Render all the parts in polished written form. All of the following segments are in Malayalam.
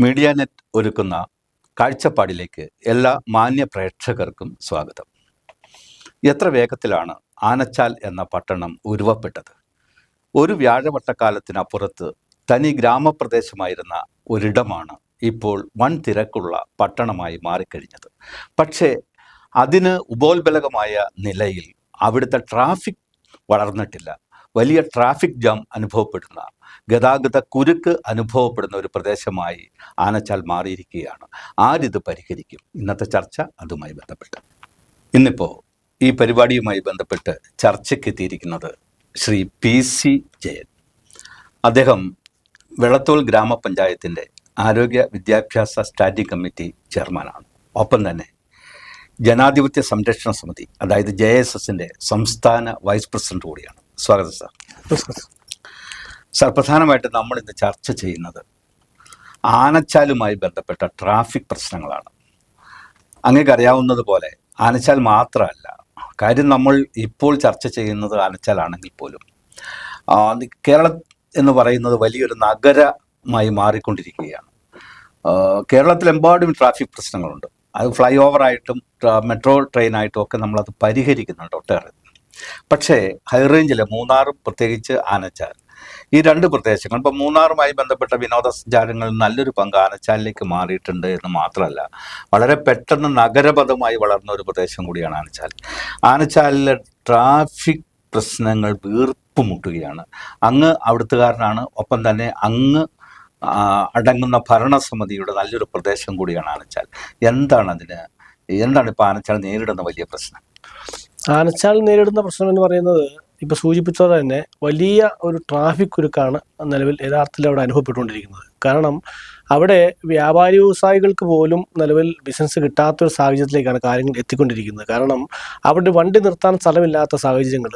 മീഡിയ നെറ്റ് ഒരുക്കുന്ന കാഴ്ചപ്പാടിലേക്ക് എല്ലാ മാന്യ പ്രേക്ഷകർക്കും സ്വാഗതം. എത്ര വേഗത്തിലാണ് ആനച്ചാൽ എന്ന പട്ടണം ഉരുവപ്പെട്ടത്. ഒരു വ്യാഴവട്ടക്കാലത്തിനപ്പുറത്ത് തനി ഗ്രാമപ്രദേശമായിരുന്ന ഒരിടമാണ് ഇപ്പോൾ വൻ തിരക്കുള്ള പട്ടണമായി മാറിക്കഴിഞ്ഞത്. പക്ഷേ അതിന് ഉപോത്ബലകമായ നിലയിൽ അവിടുത്തെ ട്രാഫിക് വളർന്നിട്ടില്ല. വലിയ ട്രാഫിക് ജാം അനുഭവപ്പെടുന്ന, ഗതാഗത കുരുക്ക് അനുഭവപ്പെടുന്ന ഒരു പ്രദേശമായി ആനച്ചാൽ മാറിയിരിക്കുകയാണ്. ആരിത് പരിഹരിക്കും? ഇന്നത്തെ ചർച്ച അതുമായി ബന്ധപ്പെട്ട്. ഇന്നിപ്പോൾ ഈ പരിപാടിയുമായി ബന്ധപ്പെട്ട് ചർച്ചയ്ക്ക് എത്തിയിരിക്കുന്നത് ശ്രീ PC ജയൻ. അദ്ദേഹം വെള്ളത്തോൾ ഗ്രാമപഞ്ചായത്തിൻ്റെ ആരോഗ്യ വിദ്യാഭ്യാസ സ്റ്റാൻഡിംഗ് കമ്മിറ്റി ചെയർമാനാണ്. ഒപ്പം തന്നെ ജനാധിപത്യ സംരക്ഷണ സമിതി, അതായത് JSSൻ്റെ സംസ്ഥാന വൈസ് പ്രസിഡന്റ് കൂടിയാണ്. സ്വാഗതം സാർ. സാർ, പ്രധാനമായിട്ട് നമ്മൾ ഇന്ന് ചർച്ച ചെയ്യുന്നത് ആനച്ചാലുമായി ബന്ധപ്പെട്ട ട്രാഫിക് പ്രശ്നങ്ങളാണ്. അങ്ങേക്ക് അറിയാവുന്നതുപോലെ ആനച്ചാൽ മാത്രമല്ല, കാര്യം നമ്മൾ ഇപ്പോൾ ചർച്ച ചെയ്യുന്നത് ആനച്ചാലാണെങ്കിൽ പോലും കേരളം എന്ന് പറയുന്നത് വലിയൊരു നഗരമായി മാറിക്കൊണ്ടിരിക്കുകയാണ്. കേരളത്തിലെമ്പാടും ട്രാഫിക് പ്രശ്നങ്ങളുണ്ട്. അത് ഫ്ലൈ ഓവറായിട്ടും മെട്രോ ട്രെയിനായിട്ടും ഒക്കെ നമ്മളത് പരിഹരിക്കുന്നുണ്ട് ഒട്ടേറെ. പക്ഷേ ഹൈറേഞ്ചിലെ മൂന്നാറും പ്രത്യേകിച്ച് ആനച്ചാൽ, ഈ രണ്ട് പ്രദേശങ്ങൾ, ഇപ്പോൾ മൂന്നാറുമായി ബന്ധപ്പെട്ട വിനോദസഞ്ചാരങ്ങളിൽ നല്ലൊരു പങ്ക് ആനച്ചാലിലേക്ക് മാറിയിട്ടുണ്ട് എന്ന് മാത്രമല്ല, വളരെ പെട്ടെന്ന് നഗരപഥമായി വളർന്ന ഒരു പ്രദേശം കൂടിയാണ് ആനച്ചാൽ. ആനച്ചാലിലെ ട്രാഫിക് പ്രശ്നങ്ങൾ വീർപ്പുമുട്ടുകയാണ്. അങ്ങ് അവിടുത്തുകാരനാണ്, ഒപ്പം തന്നെ അങ്ങ് അടങ്ങുന്ന ഭരണസമിതിയുടെ നല്ലൊരു പ്രദേശം കൂടിയാണ് ആനച്ചാൽ. എന്താണ് ഇപ്പോൾ ആനച്ചാൽ നേരിടുന്ന വലിയ പ്രശ്നം? ആനച്ചാൽ നേരിടുന്ന പ്രശ്നം എന്ന് പറയുന്നത്, ഇപ്പോൾ സൂചിപ്പിച്ചത് തന്നെ, വലിയ ഒരു ട്രാഫിക് കുരുക്കാണ് നിലവിൽ യഥാർത്ഥത്തിൽ അവിടെ അനുഭവപ്പെട്ടുകൊണ്ടിരിക്കുന്നത്. കാരണം അവിടെ വ്യാപാരി വ്യവസായികൾക്ക് പോലും നിലവിൽ ബിസിനസ് കിട്ടാത്തൊരു സാഹചര്യത്തിലേക്കാണ് കാര്യങ്ങൾ എത്തിക്കൊണ്ടിരിക്കുന്നത്. കാരണം അവിടെ വണ്ടി നിർത്താൻ സ്ഥലമില്ലാത്ത സാഹചര്യങ്ങൾ.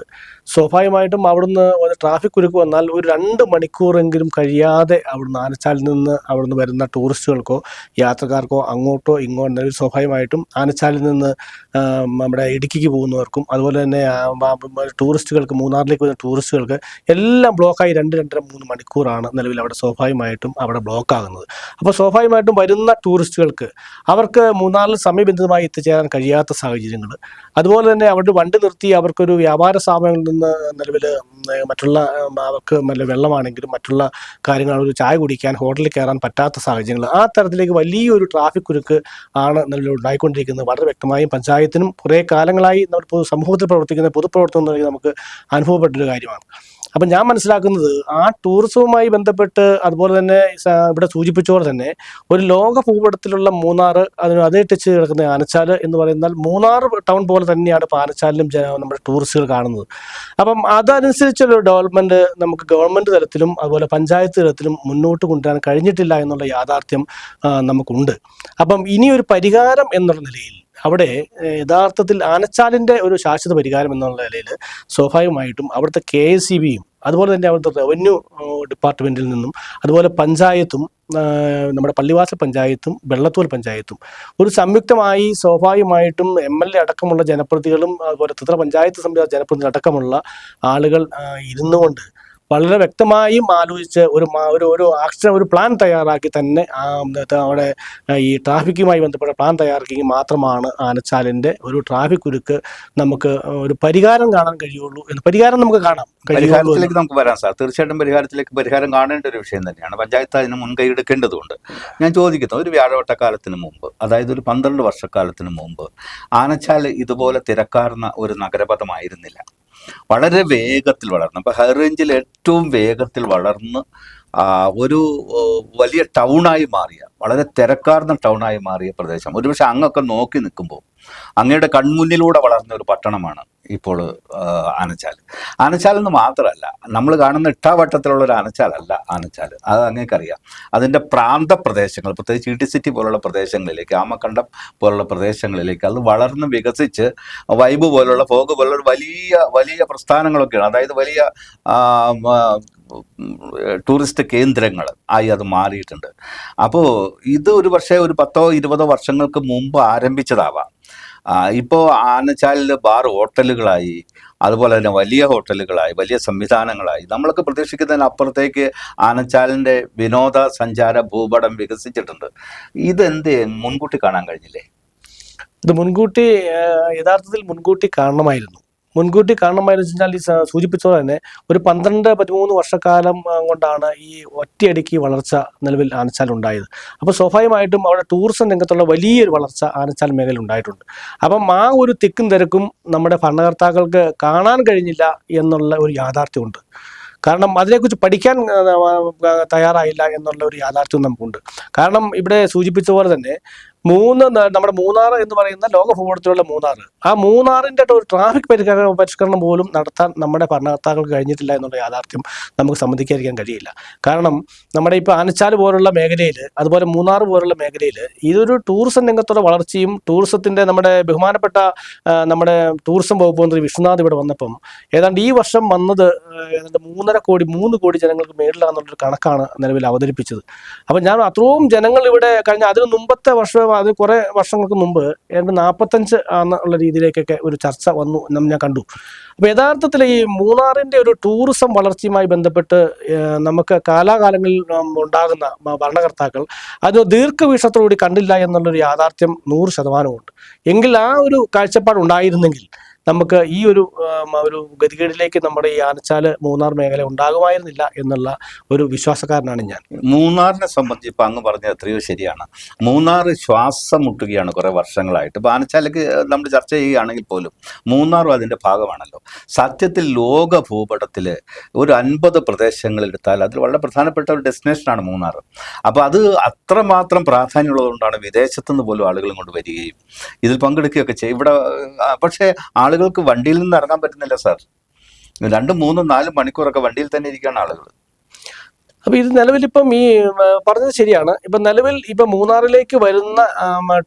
സ്വാഭാവികമായിട്ടും അവിടുന്ന് ട്രാഫിക് കുരുക്ക് വന്നാൽ ഒരു 2 മണിക്കൂറെങ്കിലും കഴിയാതെ അവിടുന്ന് ആനച്ചാലിൽ നിന്ന് അവിടുന്ന് വരുന്ന ടൂറിസ്റ്റുകൾക്കോ യാത്രക്കാർക്കോ അങ്ങോട്ടോ ഇങ്ങോട്ടോ നിലവിൽ സ്വാഭാവികമായിട്ടും ആനച്ചാലിൽ നിന്ന് നമ്മുടെ ഇടുക്കിക്ക് പോകുന്നവർക്കും അതുപോലെ തന്നെ ടൂറിസ്റ്റുകൾക്ക്, മൂന്നാറിലേക്ക് വരുന്ന ടൂറിസ്റ്റുകൾക്ക് എല്ലാം ബ്ലോക്കായി 2-2.5-3 മണിക്കൂറാണ് നിലവിൽ അവിടെ സ്വാഭാവികമായിട്ടും അവിടെ ബ്ലോക്കാകുന്നത്. അപ്പോൾ സ്വാഭാവികമായിട്ടും വരുന്ന ടൂറിസ്റ്റുകൾക്ക് അവർക്ക് മൂന്നാറിൽ സമയബന്ധിതമായി എത്തിച്ചേരാൻ കഴിയാത്ത സാഹചര്യങ്ങൾ. അതുപോലെ തന്നെ അവരുടെ വണ്ടി നിർത്തി അവർക്കൊരു വ്യാപാര സ്ഥാപനങ്ങളിൽ നിന്ന് നിലവിൽ മറ്റുള്ള അവർക്ക് നല്ല വെള്ളമാണെങ്കിലും മറ്റുള്ള കാര്യങ്ങൾ, ഒരു ചായ കുടിക്കാൻ ഹോട്ടലിൽ കയറാൻ പറ്റാത്ത സാഹചര്യങ്ങൾ, ആ തരത്തിലേക്ക് വലിയൊരു ട്രാഫിക് കുരുക്ക് ആണ് നിലവിൽ ഉണ്ടായിക്കൊണ്ടിരിക്കുന്നത്. വളരെ വ്യക്തമായും പഞ്ചായത്തിനും കുറേ കാലങ്ങളായി നമ്മൾ സമൂഹത്തിൽ പ്രവർത്തിക്കുന്ന പൊതുപ്രവർത്തനം നമുക്ക് അനുഭവപ്പെട്ടൊരു കാര്യമാണ്. അപ്പം ഞാൻ മനസ്സിലാക്കുന്നത്, ആ ടൂറിസവുമായി ബന്ധപ്പെട്ട് അതുപോലെ തന്നെ ഇവിടെ സൂചിപ്പിച്ചപോലെ തന്നെ ഒരു ലോക ഭൂപടത്തിലുള്ള മൂന്നാർ, അതിന് അതേ ടച്ച് കിടക്കുന്ന ആനച്ചാൽ എന്ന് പറയുന്നാൽ മൂന്നാർ ടൗൺ പോലെ തന്നെയാണ് ഇപ്പോൾ ആനച്ചാലിലും നമ്മുടെ ടൂറിസ്റ്റുകൾ കാണുന്നത്. അപ്പം അതനുസരിച്ചുള്ള ഡെവലപ്മെൻറ്റ് നമുക്ക് ഗവൺമെൻറ് തലത്തിലും അതുപോലെ പഞ്ചായത്ത് തലത്തിലും മുന്നോട്ട് കൊണ്ടുവരാൻ കഴിഞ്ഞിട്ടില്ല എന്നുള്ള യാഥാർത്ഥ്യം നമുക്കുണ്ട്. അപ്പം ഇനിയൊരു പരിഹാരം എന്നുള്ള നിലയിൽ അവിടെ യഥാർത്ഥത്തിൽ ആനച്ചാലിൻ്റെ ഒരു ശാശ്വത പരിഹാരം എന്നുള്ള നിലയിൽ സ്വാഭാവികമായിട്ടും അവിടുത്തെ KSEBയും അതുപോലെ തന്നെ അവിടുത്തെ റവന്യൂ ഡിപ്പാർട്ട്മെൻറ്റിൽ നിന്നും അതുപോലെ പഞ്ചായത്തും, നമ്മുടെ പള്ളിവാസൽ പഞ്ചായത്തും വെള്ളത്തോൾ പഞ്ചായത്തും ഒരു സംയുക്തമായി സ്വാഭാവികമായിട്ടും MLA അടക്കമുള്ള ജനപ്രതിനിധികളും അതുപോലെ ത്രിതല പഞ്ചായത്ത് സമിതി ജനപ്രതിനിധി അടക്കമുള്ള ആളുകൾ ഇരുന്നുകൊണ്ട് വളരെ വ്യക്തമായും ആലോചിച്ച് ഒരു ആക്ഷൻ, ഒരു പ്ലാൻ തയ്യാറാക്കി തന്നെ അവിടെ ഈ ട്രാഫിക്കുമായി ബന്ധപ്പെട്ട പ്ലാൻ തയ്യാറാക്കിയെങ്കിൽ മാത്രമാണ് ആനച്ചാലിൻ്റെ ഒരു ട്രാഫിക് കുരുക്ക് നമുക്ക് ഒരു പരിഹാരം കാണാൻ കഴിയുള്ളൂ. പരിഹാരം നമുക്ക് കാണാം. പരിഹാരത്തിലേക്ക് നമുക്ക് വരാം സാർ. തീർച്ചയായിട്ടും പരിഹാരം കാണേണ്ട ഒരു വിഷയം തന്നെയാണ്. പഞ്ചായത്ത് അതിന് മുൻകൈ എടുക്കേണ്ടതുണ്ട്. ഞാൻ ചോദിക്കുന്നത്, ഒരു വ്യാഴവട്ടക്കാലത്തിന് മുമ്പ്, അതായത് ഒരു 12 വർഷക്കാലത്തിന് മുമ്പ് ആനച്ചാൽ ഇതുപോലെ തിരക്കാർന്ന ഒരു നഗരപഥമായിരുന്നില്ല. വളരെ വേഗത്തിൽ വളർന്നു. അപ്പോൾ ഹൈറേഞ്ചിൽ ഏറ്റവും വേഗത്തിൽ വളർന്ന് ഒരു വലിയ ടൗണായി മാറിയ, വളരെ തിരക്കാർന്ന ടൗണായി മാറിയ പ്രദേശം. ഒരുപക്ഷെ അങ്ങൊക്കെ നോക്കി നിൽക്കുമ്പോൾ അങ്ങയുടെ കൺമുന്നിലൂടെ വളർന്ന ഒരു പട്ടണമാണ് ഇപ്പോൾ ആനച്ചാൽ എന്ന് മാത്രമല്ല, നമ്മൾ കാണുന്ന ഇട്ടാവട്ടത്തിലുള്ള ഒരു ആനച്ചാലല്ല ആനച്ചാൽ. അത് അങ്ങേക്കറിയാം. അതിൻ്റെ പ്രാന്തപ്രദേശങ്ങൾ, പ്രത്യേകിച്ച് ഇടിസിറ്റി പോലുള്ള പ്രദേശങ്ങളിലേക്ക്, ആമക്കണ്ടം പോലുള്ള പ്രദേശങ്ങളിലേക്ക് അത് വളർന്ന് വികസിച്ച് വൈബ് പോലുള്ള, ഫോഗ് പോലുള്ള വലിയ വലിയ പ്രസ്ഥാനങ്ങളൊക്കെയാണ്. അതായത് വലിയ ടൂറിസ്റ്റ് കേന്ദ്രങ്ങൾ ആയി അത് മാറിയിട്ടുണ്ട്. അപ്പോൾ ഇത് ഒരു പക്ഷേ ഒരു 10-20 വർഷങ്ങൾക്ക് മുമ്പ് ആരംഭിച്ചതാവാം. ഇപ്പോൾ ആനച്ചാലിൽ ബാർ ഹോട്ടലുകളായി, അതുപോലെ തന്നെ വലിയ ഹോട്ടലുകളായി, വലിയ സംവിധാനങ്ങളായി. നമ്മളൊക്കെ പ്രതീക്ഷിക്കുന്നതിനപ്പുറത്തേക്ക് ആനച്ചാലിൻ്റെ വിനോദ സഞ്ചാര ഭൂപടം വികസിച്ചിട്ടുണ്ട്. ഇതെന്ത് മുൻകൂട്ടി കാണാൻ കഴിഞ്ഞില്ലേ? ഇത് മുൻകൂട്ടി യഥാർത്ഥത്തിൽ മുൻകൂട്ടി കാണണമായിരുന്നു. മുൻകൂട്ടി കാണണമായിരുന്നു വെച്ചാൽ ഈ സൂചിപ്പിച്ചത് തന്നെ ഒരു 12-13 വർഷക്കാലം കൊണ്ടാണ് ഈ ഒറ്റയടിക്ക് വളർച്ച നിലവിൽ ആനച്ചാൽ ഉണ്ടായത്. അപ്പോൾ സ്വാഭാവികമായിട്ടും അവിടെ ടൂറിസം രംഗത്തുള്ള വലിയൊരു വളർച്ച ആനച്ചാൽ മേഖല ഉണ്ടായിട്ടുണ്ട്. അപ്പം ആ ഒരു തിക്കും തിരക്കും നമ്മുടെ ഭരണകർത്താക്കൾക്ക് കാണാൻ കഴിഞ്ഞില്ല എന്നുള്ള ഒരു യാഥാർത്ഥ്യമുണ്ട്. കാരണം അതിനെക്കുറിച്ച് പഠിക്കാൻ തയ്യാറായില്ല എന്നുള്ള ഒരു യാഥാർത്ഥ്യം നമുക്കുണ്ട്. കാരണം ഇവിടെ സൂചിപ്പിച്ച പോലെ തന്നെ നമ്മുടെ മൂന്നാർ എന്ന് പറയുന്ന ലോക ഭൂപടത്തിലുള്ള മൂന്നാർ, ആ മൂന്നാറിൻ്റെ ഒരു ട്രാഫിക് പരിഷ്കരണം പോലും നടത്താൻ നമ്മുടെ ഭരണകർത്താക്കൾക്ക് കഴിഞ്ഞിട്ടില്ല എന്നുള്ള യാഥാർത്ഥ്യം നമുക്ക് സമ്മതിക്കാതിരിക്കാൻ കഴിയില്ല. കാരണം നമ്മുടെ ഇപ്പോൾ ആനച്ചാൽ പോലുള്ള മേഖലയിൽ, അതുപോലെ മൂന്നാർ പോലുള്ള മേഖലയിൽ ഇതൊരു ടൂറിസം രംഗത്തുള്ള വളർച്ചയും ടൂറിസത്തിൻ്റെ നമ്മുടെ ബഹുമാനപ്പെട്ട നമ്മുടെ ടൂറിസം വകുപ്പ് മന്ത്രി വിശ്വനാഥ് ഇവിടെ വന്നപ്പം ഏതാണ്ട് ഈ വർഷം വന്നത് ഏതാണ്ട് 3 കോടി ജനങ്ങൾക്ക് മേളിലാണെന്നുള്ളൊരു കണക്കാണ് നിലവിൽ അവതരിപ്പിച്ചത്. അപ്പം ഞാൻ അത്രയും ജനങ്ങൾ ഇവിടെ കഴിഞ്ഞ അതിന് മുമ്പത്തെ വർഷം, അത് കുറേ വർഷങ്ങൾക്ക് മുമ്പ് ഏതാണ്ട് 45 എന്നുള്ള രീതിയിലേക്കൊക്കെ ഒരു ചർച്ച വന്നു ഞാൻ കണ്ടു. അപ്പോൾ യഥാർത്ഥത്തിൽ ഈ മൂന്നാറിൻ്റെ ഒരു ടൂറിസം വളർച്ചയുമായി ബന്ധപ്പെട്ട് നമുക്ക് കാലാകാലങ്ങളിൽ ഉണ്ടാകുന്ന ഭരണകർത്താക്കൾ അത് ദീർഘവീക്ഷണത്തോടുകൂടി കണ്ടില്ല എന്നുള്ളൊരു യാഥാർത്ഥ്യം 100% എങ്കിൽ ആ ഒരു കാഴ്ചപ്പാട് ഉണ്ടായിരുന്നെങ്കിൽ നമുക്ക് ഈ ഒരു ഗതികേടിലേക്ക് നമ്മുടെ ഈ ആനച്ചാൽ മൂന്നാർ മേഖല ഉണ്ടാകുമായിരുന്നില്ല എന്നുള്ള ഒരു വിശ്വാസക്കാരനാണ് ഞാൻ. മൂന്നാറിനെ സംബന്ധിച്ച് ഇപ്പം അങ്ങ് പറഞ്ഞത് എത്രയോ ശരിയാണ്. മൂന്നാർ ശ്വാസം മുട്ടുകയാണ് കുറേ വർഷങ്ങളായിട്ട്. ഇപ്പോൾ ആനച്ചാലേക്ക് നമ്മൾ ചർച്ച ചെയ്യുകയാണെങ്കിൽ പോലും മൂന്നാറും അതിൻ്റെ ഭാഗമാണല്ലോ. സത്യത്തിൽ ലോക ഭൂപടത്തിൽ ഒരു 50 പ്രദേശങ്ങളെടുത്താൽ അതിൽ വളരെ പ്രധാനപ്പെട്ട ഒരു ഡെസ്റ്റിനേഷനാണ് മൂന്നാർ. അപ്പോൾ അത് അത്രമാത്രം പ്രാധാന്യമുള്ളതുകൊണ്ടാണ് വിദേശത്തുനിന്ന് പോലും ആളുകൾ കൊണ്ട് വരികയും ഇതിൽ പങ്കെടുക്കുകയൊക്കെ ചെയ്യും. ഇവിടെ പക്ഷേ ആളുകൾക്ക് വണ്ടിയിൽ നിന്ന് ഇറങ്ങാൻ പറ്റുന്നില്ല സാർ. 2, 3, 4 മണിക്കൂറൊക്കെ വണ്ടിയിൽ തന്നെ ഇരിക്കുകയാണ് ആളുകൾ. അപ്പോൾ ഇത് നിലവിലിപ്പം ഈ പറഞ്ഞത് ശരിയാണ്. ഇപ്പം നിലവിൽ ഇപ്പം മൂന്നാറിലേക്ക് വരുന്ന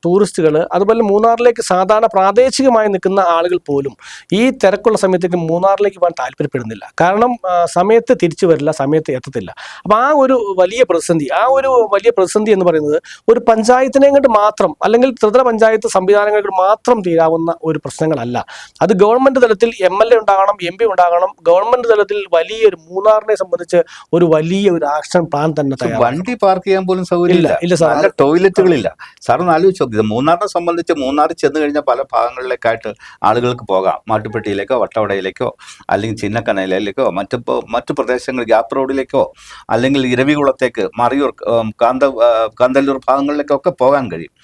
ടൂറിസ്റ്റുകൾ, അതുപോലെ മൂന്നാറിലേക്ക് സാധാരണ പ്രാദേശികമായി നിൽക്കുന്ന ആളുകൾ പോലും ഈ തിരക്കുള്ള സമയത്തേക്ക് മൂന്നാറിലേക്ക് പോകാൻ താല്പര്യപ്പെടുന്നില്ല. കാരണം സമയത്ത് തിരിച്ചു വരില്ല, സമയത്ത് എത്തത്തില്ല. അപ്പം ആ ഒരു വലിയ പ്രതിസന്ധി എന്ന് പറയുന്നത് ഒരു പഞ്ചായത്തിനെ കൊണ്ട് മാത്രം, അല്ലെങ്കിൽ ത്രിതല പഞ്ചായത്ത് സംവിധാനങ്ങൾക്ക് മാത്രം തീരാവുന്ന ഒരു പ്രശ്നങ്ങളല്ല. അത് ഗവൺമെന്റ് തലത്തിൽ MLA ഉണ്ടാകണം, MP ഉണ്ടാകണം. ഗവൺമെന്റ് തലത്തിൽ വലിയൊരു മൂന്നാറിനെ സംബന്ധിച്ച് ഒരു വലിയ ആക്ഷൻ പ്ലാൻ തന്നെ. വണ്ടി പാർക്ക് ചെയ്യാൻ പോലും സൗകര്യമില്ല, നല്ല ടോയ്ലറ്റുകളില്ല. സാറൊന്ന് ആലോചിച്ച് നോക്കി. മൂന്നാറിനെ സംബന്ധിച്ച് മൂന്നാറിൽ ചെന്ന് കഴിഞ്ഞാൽ പല ഭാഗങ്ങളിലേക്കായിട്ട് ആളുകൾക്ക് പോകാം. മാട്ടുപ്പെട്ടിയിലേക്കോ വട്ടവടയിലേക്കോ അല്ലെങ്കിൽ ചിന്നക്കനയിലേക്കോ മറ്റു പ്രദേശങ്ങൾ ഗ്യാപ്പ് റോഡിലേക്കോ അല്ലെങ്കിൽ ഇരവികുളത്തേക്ക് മറിയൂർ കാന്തല്ലൂർ ഭാഗങ്ങളിലേക്കൊക്കെ പോകാൻ കഴിയും.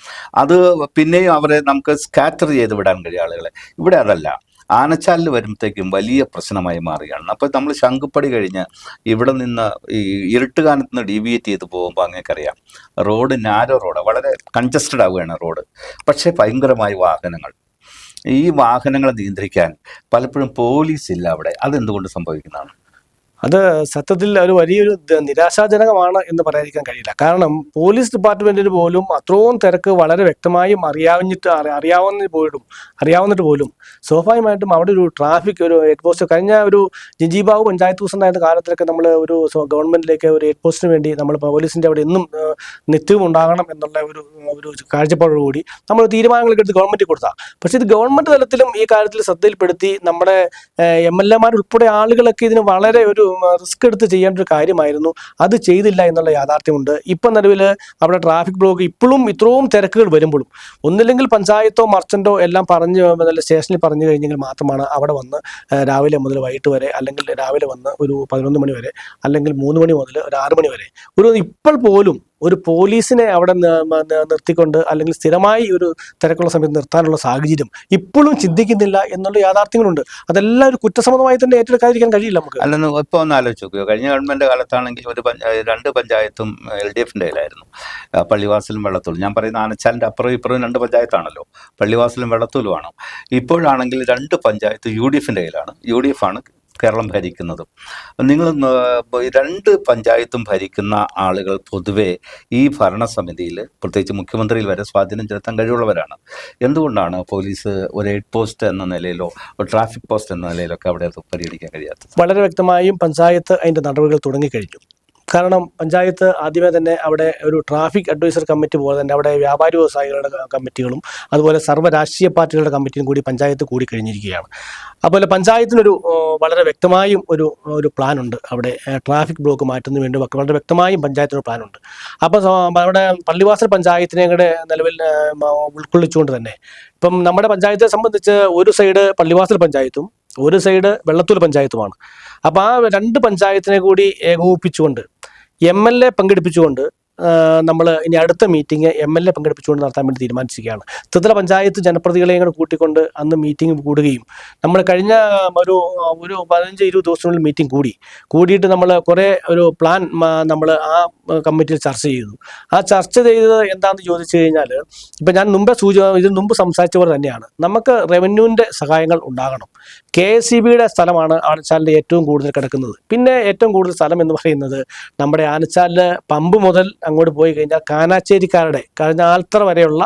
അത് പിന്നെയും അവരെ നമുക്ക് സ്കാറ്റർ ചെയ്ത് വിടാൻ കഴിയും ആളുകളെ. ഇവിടെ അതല്ല. ആനച്ചാലിൽ വരുമ്പോഴത്തേക്കും വലിയ പ്രശ്നമായി മാറുകയാണ്. അപ്പോൾ നമ്മൾ ശംഖുപ്പടി കഴിഞ്ഞ് ഇവിടെ നിന്ന് ഈ ഇരുട്ടുകാനത്ത് നിന്ന് ഡീവിയേറ്റ് ചെയ്ത് പോകുമ്പോൾ അങ്ങേക്കറിയാം റോഡ് നാരോ റോഡ്, വളരെ കൺജസ്റ്റഡ് ആവുകയാണ് റോഡ്. പക്ഷേ ഭയങ്കരമായ വാഹനങ്ങൾ. ഈ വാഹനങ്ങളെ നിയന്ത്രിക്കാൻ പലപ്പോഴും പോലീസ് ഇല്ല അവിടെ. അതെന്തുകൊണ്ട് സംഭവിക്കുന്നതാണ്? അത് സത്യത്തിൽ ഒരു വലിയൊരു നിരാശാജനകമാണ് എന്ന് പറയാതിരിക്കാൻ കഴിയില്ല. കാരണം പോലീസ് ഡിപ്പാർട്ട്മെന്റിന് പോലും അത്രയും തിരക്ക് വളരെ വ്യക്തമായും അറിയാവുന്നിട്ട് പോലും സ്വാഭാവികമായിട്ടും അവിടെ ഒരു ട്രാഫിക് ഒരു ഹെഡ് പോസ്റ്റ്, കഴിഞ്ഞ ഒരു ജിജിബാബു പഞ്ചായത്ത് പ്രസിഡന്റായിരുന്ന കാലത്തിലൊക്കെ നമ്മൾ ഒരു ഗവൺമെന്റിലേക്ക് ഒരു ഹെഡ് പോസ്റ്റിന് വേണ്ടി നമ്മൾ പോലീസിന്റെ അവിടെ എന്നും നിത്യവും ഉണ്ടാകണം എന്നുള്ള ഒരു കാഴ്ചപ്പാടോടുകൂടി നമ്മൾ തീരുമാനങ്ങളൊക്കെ എടുത്ത് ഗവൺമെന്റിൽ കൊടുത്താൽ. പക്ഷേ ഇത് ഗവൺമെന്റ് തലത്തിലും ഈ കാര്യത്തിൽ ശ്രദ്ധയിൽപ്പെടുത്തി നമ്മുടെ MLA ഉൾപ്പെടെ ആളുകളൊക്കെ ഇതിന് വളരെ ഒരു റിസ്ക് എടുത്ത് ചെയ്യേണ്ട ഒരു കാര്യമായിരുന്നു. അത് ചെയ്തില്ല എന്നുള്ള യാഥാർത്ഥ്യമുണ്ട്. ഇപ്പം നിലവിൽ അവിടെ ട്രാഫിക് ബ്ലോക്ക് ഇപ്പോഴും ഇത്രയും തിരക്കുകൾ വരുമ്പോഴും ഒന്നില്ലെങ്കിൽ പഞ്ചായത്തോ മർച്ചന്റോ എല്ലാം സ്റ്റേഷനിൽ പറഞ്ഞു കഴിഞ്ഞെങ്കിൽ മാത്രമാണ് അവിടെ വന്ന് രാവിലെ മുതൽ വൈകിട്ട് വരെ, അല്ലെങ്കിൽ രാവിലെ വന്ന് ഒരു 11 മണി വരെ, അല്ലെങ്കിൽ 3 മണി മുതൽ ഒരു 6 മണി വരെ ഇപ്പോൾ പോലും ഒരു പോലീസിനെ അവിടെ നിർത്തിക്കൊണ്ട് അല്ലെങ്കിൽ സ്ഥിരമായി ഒരു തിരക്കുള്ള സമയത്ത് നിർത്താനുള്ള സാഹചര്യം ഇപ്പോഴും ചിന്തിക്കുന്നില്ല എന്നുള്ള യാഥാർത്ഥ്യങ്ങളുണ്ട്. അതെല്ലാം ഒരു കുറ്റസമ്മതമായി തന്നെ ഏറ്റെടുക്കാതിരിക്കാൻ കഴിയില്ല നമുക്ക്. അല്ലെന്ന് ഇപ്പോൾ ഒന്ന് ആലോചിച്ച് നോക്കുക. കഴിഞ്ഞ ഗവൺമെൻറ് കാലത്താണെങ്കിൽ 2 പഞ്ചായത്തും LDFിൻ്റെ കയ്യിലായിരുന്നു. പള്ളിവാസലും വെള്ളത്തൂലും. ഞാൻ പറയുന്ന ആനച്ചാലിൻ്റെ അപ്പുറവും ഇപ്പുറവും 2 പഞ്ചായത്താണല്ലോ, പള്ളിവാസലും വെള്ളത്തൂലുമാണ്. ഇപ്പോഴാണെങ്കിൽ 2 പഞ്ചായത്ത് UDFിൻ്റെ കയ്യിലാണ്. UDF ആണ് കേരളം ഭരിക്കുന്നതും. നിങ്ങൾ 2 പഞ്ചായത്തും ഭരിക്കുന്ന ആളുകൾ പൊതുവെ ഈ ഭരണസമിതിയിൽ, പ്രത്യേകിച്ച് മുഖ്യമന്ത്രിയിൽ വരെ സ്വാധീനം ചെലുത്താൻ കഴിവുള്ളവരാണ്. എന്തുകൊണ്ടാണ് പോലീസ് ഒരു ഹെഡ് പോസ്റ്റ് എന്ന നിലയിലോ ഒരു ട്രാഫിക് പോസ്റ്റ് എന്ന നിലയിലൊക്കെ അവിടെ പരിഗണിക്കാൻ കഴിയാത്തത്? വളരെ വ്യക്തമായും പഞ്ചായത്ത് അതിൻ്റെ നടപടികൾ തുടങ്ങിക്കഴിഞ്ഞു. കാരണം പഞ്ചായത്ത് ആദ്യമേ തന്നെ അവിടെ ഒരു ട്രാഫിക് അഡ്വൈസർ കമ്മിറ്റി പോലെ തന്നെ അവിടെ വ്യാപാരി വ്യവസായികളുടെ കമ്മിറ്റികളും അതുപോലെ സർവ്വ രാഷ്ട്രീയ പാർട്ടികളുടെ കമ്മിറ്റിയും കൂടി പഞ്ചായത്ത് കൂടി കഴിഞ്ഞിരിക്കുകയാണ്. അതുപോലെ പഞ്ചായത്തിനൊരു വളരെ വ്യക്തമായും ഒരു പ്ലാനുണ്ട്. അവിടെ ട്രാഫിക് ബ്ലോക്ക് മാറ്റുന്നതിന് വേണ്ടി വളരെ വ്യക്തമായും പഞ്ചായത്തിനൊരു പ്ലാനുണ്ട്. അപ്പോൾ അവിടെ പള്ളിവാസൽ പഞ്ചായത്തിനെ കൂടെ നിലവിൽ ഉൾക്കൊള്ളിച്ചുകൊണ്ട് തന്നെ ഇപ്പം നമ്മുടെ പഞ്ചായത്തെ സംബന്ധിച്ച് ഒരു സൈഡ് പള്ളിവാസൽ പഞ്ചായത്തും ഒരു സൈഡ് വെള്ളത്തൂർ പഞ്ചായത്തുമാണ്. അപ്പോൾ ആ രണ്ട് പഞ്ചായത്തിനെ കൂടി ഏകോപിപ്പിച്ചുകൊണ്ട് MLA പങ്കെടുപ്പിച്ചുകൊണ്ട് നമ്മൾ ഇനി അടുത്ത മീറ്റിംഗ് MLA പങ്കെടുപ്പിച്ചുകൊണ്ട് നടത്താൻ വേണ്ടി തീരുമാനിച്ചിരിക്കുകയാണ്. ത്രിതല പഞ്ചായത്ത് ജനപ്രതിനിധികളെയും കൂടെ കൂട്ടിക്കൊണ്ട് അന്ന് മീറ്റിംഗ് കൂടുകയും നമ്മൾ കഴിഞ്ഞ ഒരു 15-20 ദിവസത്തിനുള്ളിൽ മീറ്റിംഗ് കൂടിയിട്ട് നമ്മൾ കുറേ ഒരു പ്ലാൻ നമ്മൾ ആ കമ്മിറ്റിയിൽ ചർച്ച ചെയ്തു. ആ ചർച്ച ചെയ്തത് എന്താണെന്ന് ചോദിച്ചു കഴിഞ്ഞാൽ ഇപ്പം ഞാൻ ഇതിന് മുമ്പ് സംസാരിച്ച പോലെ തന്നെയാണ്, നമുക്ക് റവന്യൂവിൻ്റെ സഹായങ്ങൾ ഉണ്ടാകണം. KSEBയുടെ സ്ഥലമാണ് ആനച്ചാലിൻ്റെ ഏറ്റവും കൂടുതൽ കിടക്കുന്നത്. പിന്നെ ഏറ്റവും കൂടുതൽ സ്ഥലം എന്ന് പറയുന്നത് നമ്മുടെ ആനച്ചാലിൽ പമ്പ് മുതൽ അങ്ങോട്ട് പോയി കഴിഞ്ഞാൽ കാനാച്ചേരിക്കാരുടെ കഴിഞ്ഞ ആൽത്തറ വരെയുള്ള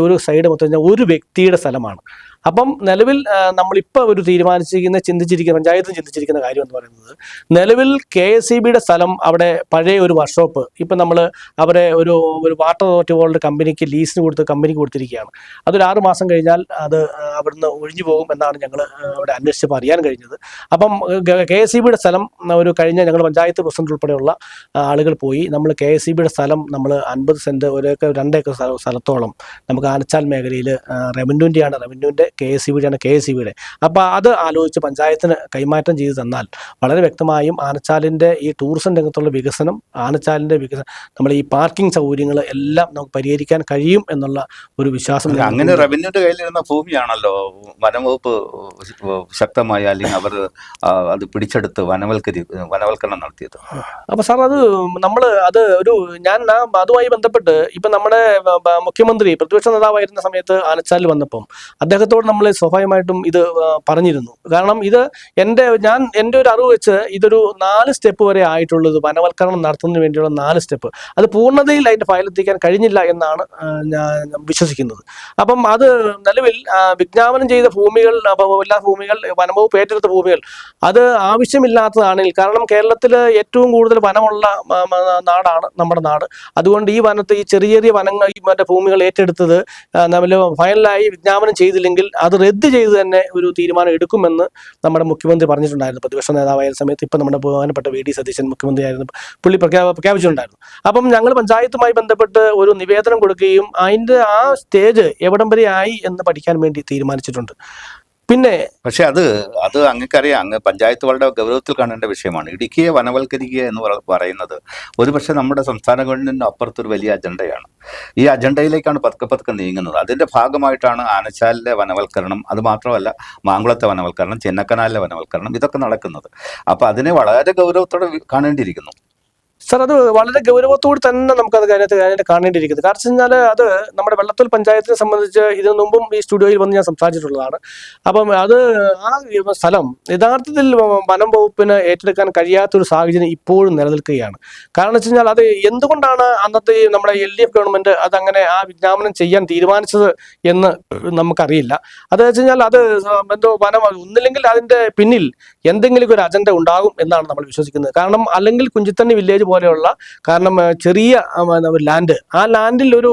ഒരു സൈഡ് മൊത്തം ഒരു വ്യക്തിയുടെ സ്ഥലമാണ്. അപ്പം നിലവിൽ നമ്മളിപ്പോൾ പഞ്ചായത്ത് ചിന്തിച്ചിരിക്കുന്ന കാര്യം എന്ന് പറയുന്നത്, നിലവിൽ KSEBയുടെ സ്ഥലം അവിടെ പഴയ ഒരു വർക്ക്ഷോപ്പ് ഇപ്പം നമ്മൾ അവരെ ഒരു വാട്ടർ അതോറിറ്റി പോലുള്ള കമ്പനിക്ക് ലീസിന് കമ്പനിക്ക് കൊടുത്തിരിക്കുകയാണ്. അതൊരു 6 മാസം കഴിഞ്ഞാൽ അത് അവിടുന്ന് ഒഴിഞ്ഞു പോകും എന്നാണ് ഞങ്ങൾ അവിടെ അന്വേഷിച്ചപ്പോൾ അറിയാൻ കഴിഞ്ഞത്. അപ്പം KSEBയുടെ സ്ഥലം കഴിഞ്ഞ ഞങ്ങൾ പഞ്ചായത്ത് പ്രസിഡന്റ് ഉൾപ്പെടെയുള്ള ആളുകൾ പോയി നമ്മൾ KSEBയുടെ സ്ഥലം നമ്മൾ 50 സെന്റ് 2 ഏക്കർ സ്ഥലത്തോളം നമുക്ക് ആനച്ചാൽ മേഖലയിൽ റവന്യൂവിൻ്റെ KSEBയുടെ അപ്പോൾ അത് ആലോചിച്ച് പഞ്ചായത്തിന് കൈമാറ്റം ചെയ്തു തന്നാൽ വളരെ വ്യക്തമായും ആനച്ചാലിൻ്റെ ഈ ടൂറിസം രംഗത്തുള്ള വികസനം, ആനച്ചാലിൻ്റെ വികസനം, നമ്മൾ ഈ പാർക്കിംഗ് സൗകര്യങ്ങൾ എല്ലാം നമുക്ക് പരിഹരിക്കാൻ കഴിയും എന്നുള്ള ഒരു വിശ്വാസം. അങ്ങനെ റവന്യൂന്റെ കയ്യിലിരുന്ന ഭൂമിയാണല്ലോ വനംവകുപ്പ് ശക്തമായി അല്ലെങ്കിൽ അവർ അത് പിടിച്ചെടുത്ത് വനവൽക്കരണം നടത്തിയത്. അപ്പോൾ സാർ ഞാൻ അതുമായി ബന്ധപ്പെട്ട് ഇപ്പം നമ്മുടെ മുഖ്യമന്ത്രി പ്രതിപക്ഷ നേതാവായിരുന്ന സമയത്ത് ആനച്ചാലിൽ വന്നപ്പം അദ്ദേഹത്തോട് നമ്മൾ സ്വാഭാവികമായിട്ടും ഇത് പറഞ്ഞിരുന്നു. കാരണം ഇത് എൻ്റെ ഒരു അറിവ് വെച്ച് ഇതൊരു 4 സ്റ്റെപ്പ് വരെ ആയിട്ടുള്ളത് വനവൽക്കരണം നടത്തുന്നതിന് വേണ്ടിയുള്ള 4 സ്റ്റെപ്പ്. അത് പൂർണ്ണതയിൽ അതിൻ്റെ ഫയലെത്തിക്കാൻ കഴിഞ്ഞില്ല എന്നാണ് ഞാൻ വിശ്വസിക്കുന്നത്. അപ്പം അത് നിലവിൽ വിജ്ഞാപനം ചെയ്ത ഭൂമികൾ, എല്ലാ ഭൂമികൾ വനംവകുപ്പ് ഏറ്റെടുത്ത ഭൂമികൾ അത് ആവശ്യമില്ലാത്തതാണെങ്കിൽ, കാരണം കേരളത്തിൽ ഏറ്റവും കൂടുതൽ വനമുള്ള നാടാണ് നമ്മുടെ നാട്. അതുകൊണ്ട് ഈ ചെറിയ ചെറിയ വനങ്ങൾ ഭൂമികൾ ഏറ്റെടുത്തത് നമ്മൾ ഫൈനലായി വിജ്ഞാപനം ചെയ്തില്ലെങ്കിൽ അത് റദ്ദ് ചെയ്ത് തന്നെ ഒരു തീരുമാനം എടുക്കുമെന്ന് നമ്മുടെ മുഖ്യമന്ത്രി പറഞ്ഞിട്ടുണ്ടായിരുന്നു. പ്രതിപക്ഷ നേതാവായ സമയത്ത് ഇപ്പം നമ്മുടെ ബഹുമാനപ്പെട്ട VD സതീശൻ മുഖ്യമന്ത്രി ആയിരുന്നു, പുള്ളി പ്രഖ്യാപിച്ചിട്ടുണ്ടായിരുന്നു. അപ്പം ഞങ്ങൾ പഞ്ചായത്തുമായി ബന്ധപ്പെട്ട് ഒരു നിവേദനം കൊടുക്കുകയും അതിൻ്റെ ആ സ്റ്റേജ് എവിടം വരെ ആയി എന്ന് പഠിക്കാൻ വേണ്ടി തീരുമാനിച്ചിട്ടുണ്ട്. പിന്നെ പക്ഷെ അത് അങ്ങക്കറിയാം, അങ്ങ് പഞ്ചായത്ത് വളരെ ഗൗരവത്തിൽ കാണേണ്ട വിഷയമാണ്. ഇടുക്കിയെ വനവൽക്കരിക്കുക എന്ന് പറയുന്നത് ഒരുപക്ഷെ നമ്മുടെ സംസ്ഥാന ഗവൺമെന്റിന് അപ്പുറത്തൊരു വലിയ അജണ്ടയാണ്. ഈ അജണ്ടയിലേക്കാണ് പതുക്കെ നീങ്ങുന്നത്. അതിന്റെ ഭാഗമായിട്ടാണ് ആനച്ചാലിലെ വനവൽക്കരണം, അത് മാത്രമല്ല മാങ്കുളത്തെ വനവൽക്കരണം, ചിന്നക്കനാലിലെ വനവൽക്കരണം, ഇതൊക്കെ നടക്കുന്നത്. അപ്പൊ അതിനെ വളരെ ഗൗരവത്തോടെ കാണേണ്ടിയിരിക്കുന്നു. സാർ, അത് വളരെ ഗൗരവത്തോട് തന്നെ നമുക്കത് കാര്യമായിട്ട് കാണേണ്ടിയിരിക്കുന്നത്. കാരണം വെച്ച് കഴിഞ്ഞാൽ അത് നമ്മുടെ വെള്ളത്തൂർ പഞ്ചായത്തിനെ സംബന്ധിച്ച് ഇതിനു മുമ്പും ഈ സ്റ്റുഡിയോയിൽ വന്ന് ഞാൻ സംസാരിച്ചിട്ടുള്ളതാണ്. അപ്പം ആ സ്ഥലം യഥാർത്ഥത്തിൽ വനം വകുപ്പിന് ഏറ്റെടുക്കാൻ കഴിയാത്തൊരു സാഹചര്യം ഇപ്പോഴും നിലനിൽക്കുകയാണ്. കാരണം വെച്ച് കഴിഞ്ഞാൽ അത് എന്തുകൊണ്ടാണ് അന്നത്തെ നമ്മുടെ LDF ഗവൺമെന്റ് അതങ്ങനെ ആ വിജ്ഞാപനം ചെയ്യാൻ തീരുമാനിച്ചത് എന്ന് നമുക്കറിയില്ല. അത് വെച്ച് കഴിഞ്ഞാൽ അത് എന്തോ ഒന്നില്ലെങ്കിൽ അതിന്റെ പിന്നിൽ എന്തെങ്കിലും ഒരു അജണ്ട ഉണ്ടാകും എന്നാണ് നമ്മൾ വിശ്വസിക്കുന്നത്. കാരണം അല്ലെങ്കിൽ കുഞ്ചിത്തണ്ണി വില്ലേജ് പോലെയുള്ള, കാരണം ചെറിയ ലാൻഡ്, ആ ലാൻഡിൽ ഒരു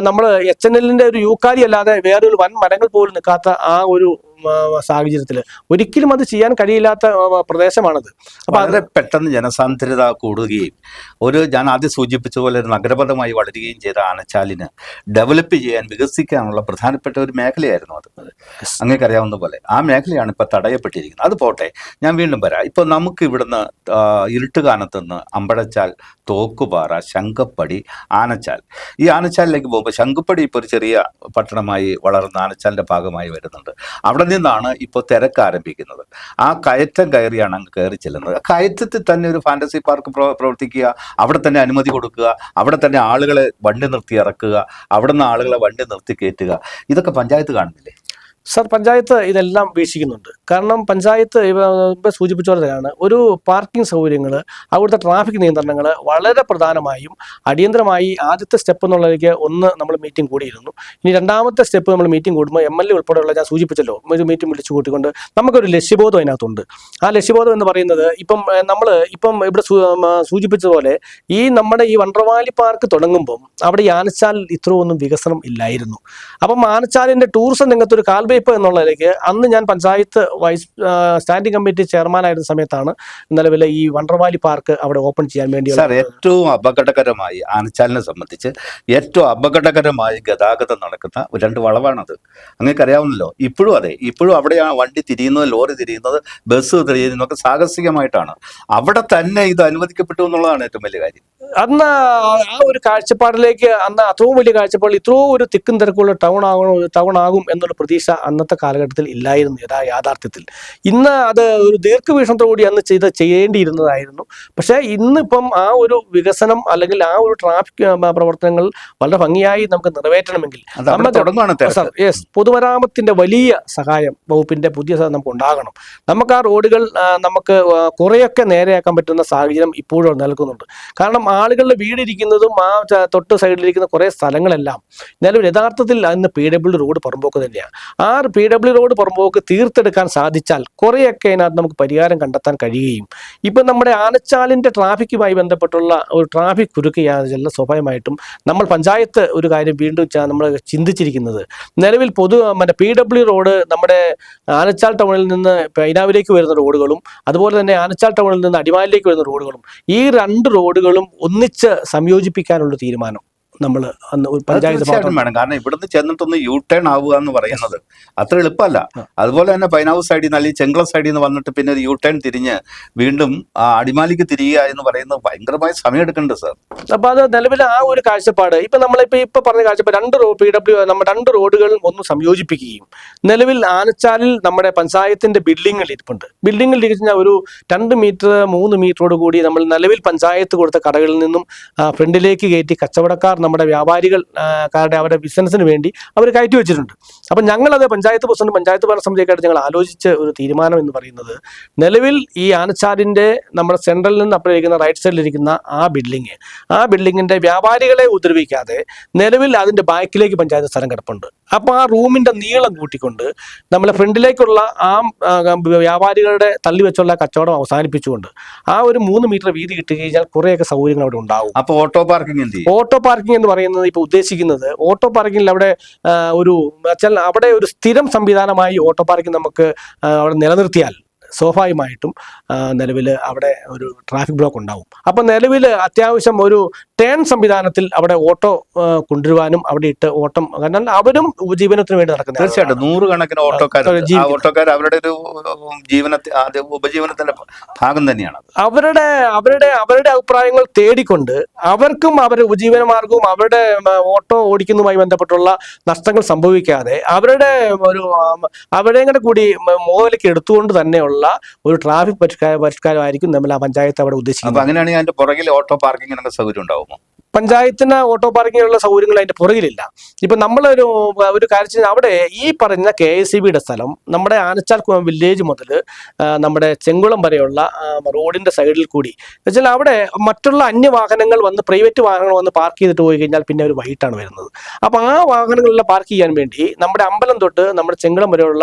നമ്മൾ HNLന്റെ ഒരു യൂക്കാലി അല്ലാതെ വേറൊരു വൻ മരങ്ങൾ പോലും നിൽക്കാത്ത ആ ഒരു സാഹചര്യത്തിൽ ഒരിക്കലും അത് ചെയ്യാൻ കഴിയില്ലാത്ത പ്രദേശമാണത്. അപ്പൊ വളരെ പെട്ടെന്ന് ജനസാന്ദ്രത കൂടുകയും ഞാൻ ആദ്യം സൂചിപ്പിച്ച പോലെ ഒരു നഗരപഥമായി വളരുകയും ചെയ്ത ആനച്ചാലിന് ഡെവലപ്പ് ചെയ്യാൻ, വികസിക്കാനുള്ള പ്രധാനപ്പെട്ട ഒരു മേഖലയായിരുന്നു അത്. അങ്ങേക്കറിയാവുന്ന പോലെ ആ മേഖലയാണ് ഇപ്പൊ തടയപ്പെട്ടിരിക്കുന്നത്. അത് പോട്ടെ, ഞാൻ വീണ്ടും വരാം. ഇപ്പൊ നമുക്ക് ഇവിടുന്ന് ഇരുട്ടുകാനത്തുനിന്ന് അമ്പഴച്ചാൽ, തോക്കുപാറ, ശങ്കപ്പടി, ആനച്ചാൽ, ഈ ആനച്ചാലിലേക്ക് പോകുമ്പോൾ ശങ്കപ്പടി ഇപ്പോൾ ഒരു ചെറിയ പട്ടണമായി വളർന്ന ആനച്ചാലിന്റെ ഭാഗമായി വരുന്നുണ്ട്. അവിടെ നിന്നാണ് ഇപ്പോൾ തിരക്ക് ആരംഭിക്കുന്നത്. ആ കയറ്റം കയറിയാണ് അങ്ങ് കയറി ചെല്ലുന്നത്. കയറ്റത്തിൽ തന്നെ ഒരു ഫാന്റസി പാർക്ക് പ്രവർത്തിക്കുക, അവിടെ തന്നെ അനുമതി കൊടുക്കുക, അവിടെ തന്നെ ആളുകളെ വണ്ടി നിർത്തി ഇറക്കുക, അവിടെ നിന്ന് ആളുകളെ വണ്ടി നിർത്തി കയറ്റുക, ഇതൊക്കെ പഞ്ചായത്ത് കാണുന്നില്ലേ? സർ, പഞ്ചായത്ത് ഇതെല്ലാം വീക്ഷിക്കുന്നുണ്ട്. കാരണം പഞ്ചായത്ത് ഇപ്പോൾ സൂചിപ്പിച്ച പോലെയാണ് ഒരു പാർക്കിംഗ് സൗകര്യങ്ങൾ, അവിടുത്തെ ട്രാഫിക് നിയന്ത്രണങ്ങൾ വളരെ പ്രധാനമായും അടിയന്തരമായി ആദ്യത്തെ സ്റ്റെപ്പ് എന്നുള്ളതിലേക്ക് ഒന്ന് നമ്മൾ മീറ്റിംഗ് കൂടിയിരുന്നു. ഇനി രണ്ടാമത്തെ സ്റ്റെപ്പ് നമ്മൾ മീറ്റിംഗ് കൂടുമ്പോൾ MLA ഉൾപ്പെടെയുള്ള, ഞാൻ സൂചിപ്പിച്ചല്ലോ, ഒരു മീറ്റിംഗ് വിളിച്ചു കൂട്ടിക്കൊണ്ട് നമുക്കൊരു ലക്ഷ്യബോധം അതിനകത്തുണ്ട്. ആ ലക്ഷ്യബോധം എന്ന് പറയുന്നത് ഇപ്പം ഇവിടെ സൂചിപ്പിച്ചതുപോലെ ഈ നമ്മുടെ ഈ വണ്ടർവാലി പാർക്ക് തുടങ്ങുമ്പം അവിടെ ഈ ആനച്ചാലിൽ ഇത്രയൊന്നും വികസനം ഇല്ലായിരുന്നു. അപ്പം ആനച്ചാലിൻ്റെ ടൂറിസം രംഗത്തൊരു കാൽവയ്പ് എന്നുള്ളതിലേക്ക് അന്ന് ഞാൻ പഞ്ചായത്ത് സ്റ്റാൻഡിംഗ് കമ്മിറ്റി ചെയർമാനായിരുന്ന സമയത്താണ് നിലവിലെ ഈ വണ്ടർവാലി പാർക്ക് അവിടെ ഓപ്പൺ ചെയ്യാൻ വേണ്ടി. സാർ, ഏറ്റവും അപകടകരമായി ആനച്ചാലിനെ സംബന്ധിച്ച് ഏറ്റവും അപകടകരമായി ഗതാഗതം നടക്കുന്ന 2 വളവാണത്. അങ്ങേക്ക് അറിയാവുന്നല്ലോ. ഇപ്പോഴും അതെ, ഇപ്പോഴും അവിടെ ആ വണ്ടി തിരിയുന്നത്, ലോറി തിരിയുന്നത്, ബസ് തിരിയുന്നതൊക്കെ സാഹസികമായിട്ടാണ്. അവിടെ തന്നെ ഇത് അനുവദിക്കപ്പെട്ടു എന്നുള്ളതാണ് ഏറ്റവും വലിയ കാര്യം. അന്ന് ആ ഒരു കാഴ്ചപ്പാടിലേക്ക്, അന്ന് അത്രയും വലിയ കാഴ്ചപ്പാടിൽ ഇത്രയും ഒരു തിക്കും തിരക്കുള്ള ടൗൺ ആകും എന്നുള്ള പ്രതീക്ഷ അന്നത്തെ കാലഘട്ടത്തിൽ ഇല്ലായിരുന്നു യാഥാർത്ഥ്യത്തിൽ. ഇന്ന് അത് ഒരു ദീർഘവീക്ഷണത്തോടുകൂടി അന്ന് ചെയ്യേണ്ടിയിരുന്നതായിരുന്നു. പക്ഷേ ഇന്നിപ്പം ആ ഒരു വികസനം അല്ലെങ്കിൽ ആ ഒരു ട്രാഫിക് പ്രവർത്തനങ്ങൾ വളരെ ഭംഗിയായി നമുക്ക് നിറവേറ്റണമെങ്കിൽ പൊതുമരാമത്തിന്റെ വലിയ സഹായം വകുപ്പിന്റെ പുതിയ നമുക്ക് ഉണ്ടാകണം. നമുക്ക് ആ റോഡുകൾ നമുക്ക് കുറെയൊക്കെ നേരെയാക്കാൻ പറ്റുന്ന സാഹചര്യം ഇപ്പോഴും നിൽക്കുന്നുണ്ട്. കാരണം ആളുകളുടെ വീടിരിക്കുന്നതും ആ തൊട്ട് സൈഡിലിരിക്കുന്ന കുറേ സ്ഥലങ്ങളെല്ലാം നിലവിൽ യഥാർത്ഥത്തിൽ അന്ന് PW റോഡ് പുറമ്പോക്ക് തന്നെയാണ്. ആ PW റോഡ് പുറമ്പോക്ക് തീർത്തെടുക്കാൻ സാധിച്ചാൽ കുറേയൊക്കെ അതിനകത്ത് നമുക്ക് പരിഹാരം കണ്ടെത്താൻ കഴിയുകയും ഇപ്പം നമ്മുടെ ആനച്ചാലിൻ്റെ ട്രാഫിക്കുമായി ബന്ധപ്പെട്ടുള്ള ഒരു ട്രാഫിക് കുരുക്കിയാൽ സ്വാഭാവികമായിട്ടും നമ്മൾ പഞ്ചായത്ത് ഒരു കാര്യം വീണ്ടും നമ്മൾ ചിന്തിച്ചിരിക്കുന്നത്, നിലവിൽ PW റോഡ് നമ്മുടെ ആനച്ചാൽ ടൗണിൽ നിന്ന് പൈനാവിലേക്ക് വരുന്ന റോഡുകളും അതുപോലെ തന്നെ ആനച്ചാൽ ടൗണിൽ നിന്ന് അടിമാലിലേക്ക് വരുന്ന റോഡുകളും, ഈ 2 റോഡുകളും ഒന്നിച്ച് സംയോജിപ്പിക്കാനുള്ള തീരുമാനം നമ്മൾ പഞ്ചായത്ത് വേണം. കാരണം ഇവിടുന്ന് ചെന്നിട്ടൊന്ന് U-ടേൺ ആവുക എന്ന് പറയുന്നത് അത്ര എളുപ്പമല്ല. അതുപോലെ തന്നെ പൈനാവ് സൈഡിൽ നിന്ന് അല്ലെങ്കിൽ ചെങ്കള സൈഡിൽ നിന്ന് വന്നിട്ട് പിന്നെ ഒരു U-ടേൺ തിരിഞ്ഞ് വീണ്ടും അടിമാലിക്ക് തിരിയുക എന്ന് പറയുന്നത് ഭയങ്കരമായി സമയമെടുക്കുന്നുണ്ട് സാർ. അപ്പൊ അത് നിലവിൽ ആ ഒരു കാഴ്ചപ്പാട് ഇപ്പൊ പറഞ്ഞ കാഴ്ചപ്പാട് 2 റോഡുകൾ ഒന്ന് സംയോജിപ്പിക്കുകയും നിലവിൽ ആനച്ചാലിൽ നമ്മുടെ പഞ്ചായത്തിന്റെ ബിൽഡിങ്ങിൽ ഇരിപ്പുണ്ട്. ബിൽഡിങ്ങിൽ ഇരിക്കുന്ന ഒരു 2 മീറ്റർ 3 മീറ്ററോട് കൂടി നമ്മൾ നിലവിൽ പഞ്ചായത്ത് കൊടുത്ത കടകളിൽ നിന്നും ഫ്രണ്ടിലേക്ക് കയറ്റി കച്ചവടക്കാർ, നമ്മുടെ വ്യാപാരികളുടെ അവരുടെ ബിസിനസ്സിന് വേണ്ടി അവർ കയറ്റി വെച്ചിട്ടുണ്ട്. അപ്പം ഞങ്ങളത് പഞ്ചായത്ത് പ്രസിഡന്റ്, പഞ്ചായത്ത് ഭരണസമിതിയൊക്കെയായിട്ട് ഞങ്ങൾ ആലോചിച്ച ഒരു തീരുമാനം എന്ന് പറയുന്നത്, നിലവിൽ ഈ ആനച്ചാലിൻ്റെ നമ്മുടെ സെൻട്രലിൽ നിന്ന് അപ്പുറം റൈറ്റ് സൈഡിലിരിക്കുന്ന ആ ബിൽഡിങ്ങിൻ്റെ വ്യാപാരികളെ ഉപദ്രവിക്കാതെ നിലവിൽ അതിൻ്റെ ബാക്കിലേക്ക് പഞ്ചായത്ത് സ്ഥലം കിടപ്പുണ്ട്. അപ്പോൾ ആ റൂമിൻ്റെ നീളം കൂട്ടിക്കൊണ്ട് നമ്മളെ ഫ്രണ്ടിലേക്കുള്ള ആ വ്യാപാരികളുടെ തള്ളിവെച്ചുള്ള കച്ചവടം അവസാനിപ്പിച്ചുകൊണ്ട് ആ ഒരു 3 മീറ്റർ വീതി കിട്ടി കഴിഞ്ഞാൽ കുറേയൊക്കെ സൗകര്യങ്ങൾ അവിടെ ഉണ്ടാവും. അപ്പോൾ ഓട്ടോ പാർക്കിംഗ് എന്ന് പറയുന്നത് ഇപ്പോൾ ഉദ്ദേശിക്കുന്നത്, ഓട്ടോ പാർക്കിങ്ങിൽ അവിടെ അവിടെ ഒരു സ്ഥിരം സംവിധാനമായി ഓട്ടോ പാർക്കിംഗ് നമുക്ക് അവിടെ നിലനിർത്തിയാൽ സ്വാഭാവികമായിട്ടും നിലവിൽ അവിടെ ഒരു ട്രാഫിക് ബ്ലോക്ക് ഉണ്ടാവും. അപ്പം നിലവിൽ അത്യാവശ്യം ഒരു ടേൺ സംവിധാനത്തിൽ അവിടെ ഓട്ടോ കൊണ്ടുവരുവാനും അവിടെ ഇട്ട് ഓട്ടം, കാരണം അവരും ഉപജീവനത്തിന് വേണ്ടി നടക്കുന്നത്. തീർച്ചയായിട്ടും 100 കണക്കിന് ഓട്ടോക്കാർ അവരുടെ ഒരു ഉപജീവനത്തിന്റെ ഭാഗം തന്നെയാണ്. അവരുടെ അഭിപ്രായങ്ങൾ തേടിക്കൊണ്ട് അവർക്കും അവരുടെ ഉപജീവന മാർഗവും അവരുടെ ഓട്ടോ ഓടിക്കുന്നതുമായി ബന്ധപ്പെട്ടുള്ള നഷ്ടങ്ങൾ സംഭവിക്കാതെ അവരെ കൂടി മുകളിലേക്ക് എടുത്തുകൊണ്ട് തന്നെയുള്ള ഒരു ട്രാഫിക് പരിഷ്കാരമായിരിക്കും നമ്മൾ ആ പഞ്ചായത്ത് അവിടെ ഉദ്ദേശിക്കുന്നത്. അങ്ങനെയാണെങ്കിൽ അതിന്റെ പുറകിൽ ഓട്ടോ പാർക്കിങ്ങിനൊക്കെ സൗകര്യം ഉണ്ടാവുമോ? പഞ്ചായത്തിന് ഓട്ടോ പാർക്കിങ്ങിനുള്ള സൗകര്യങ്ങൾ അതിന്റെ പുറകിലില്ല. ഇപ്പൊ നമ്മളൊരു കാര്യം, അവിടെ ഈ പറഞ്ഞ KSEBയുടെ സ്ഥലം നമ്മുടെ ആനച്ചാൽ വില്ലേജ് മുതൽ നമ്മുടെ ചെങ്കുളം വരെയുള്ള റോഡിന്റെ സൈഡിൽ കൂടി വെച്ചാൽ അവിടെ മറ്റുള്ള അന്യവാഹനങ്ങൾ വന്ന്, പ്രൈവറ്റ് വാഹനങ്ങൾ വന്ന് പാർക്ക് ചെയ്തിട്ട് പോയി കഴിഞ്ഞാൽ പിന്നെ അവർ വൈകിട്ടാണ് വരുന്നത്. അപ്പൊ ആ വാഹനങ്ങളെല്ലാം പാർക്ക് ചെയ്യാൻ വേണ്ടി നമ്മുടെ അമ്പലം തൊട്ട് നമ്മുടെ ചെങ്കുളം വരെയുള്ള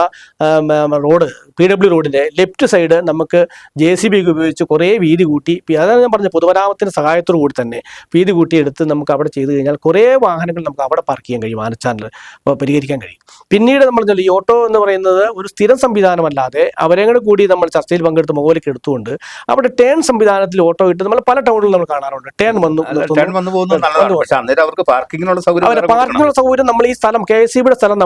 റോഡ് PW റോഡിന്റെ ലെഫ്റ്റ് സൈഡ് നമുക്ക് JCB ഉപയോഗിച്ച് കുറേ വീതി കൂട്ടി, അതാണ് ഞാൻ പറഞ്ഞ പൊതുമരാമത്തിന്റെ സഹായത്തോടു കൂടി തന്നെ വീതി കൂട്ടി എടുത്ത് നമുക്ക് അവിടെ ചെയ്ത് കഴിഞ്ഞാൽ കുറേ വാഹനങ്ങൾ നമുക്ക് അവിടെ പാർക്ക് ചെയ്യാൻ കഴിയും, ആനച്ചാലിൽ പരിഹരിക്കാൻ കഴിയും. പിന്നീട് നമ്മൾ ഈ ഓട്ടോ എന്ന് പറയുന്നത് ഒരു സ്ഥിരം സംവിധാനമല്ലാതെ അവരെ കൂടി നമ്മൾ ചർച്ചയിൽ പങ്കെടുത്ത് മുകളിലേക്ക് എടുത്തുകൊണ്ട് അവിടെ ടേൺ സംവിധാനത്തിൽ ഓട്ടോ ഇട്ട് നമ്മൾ പല ടൗണിൽ നമ്മൾ കാണാറുണ്ട്. ടേൺ വന്നു പാർക്കിങ്ങിനുള്ള സൗകര്യം നമ്മൾ ഈ സ്ഥലം KSEBയുടെ സ്ഥലം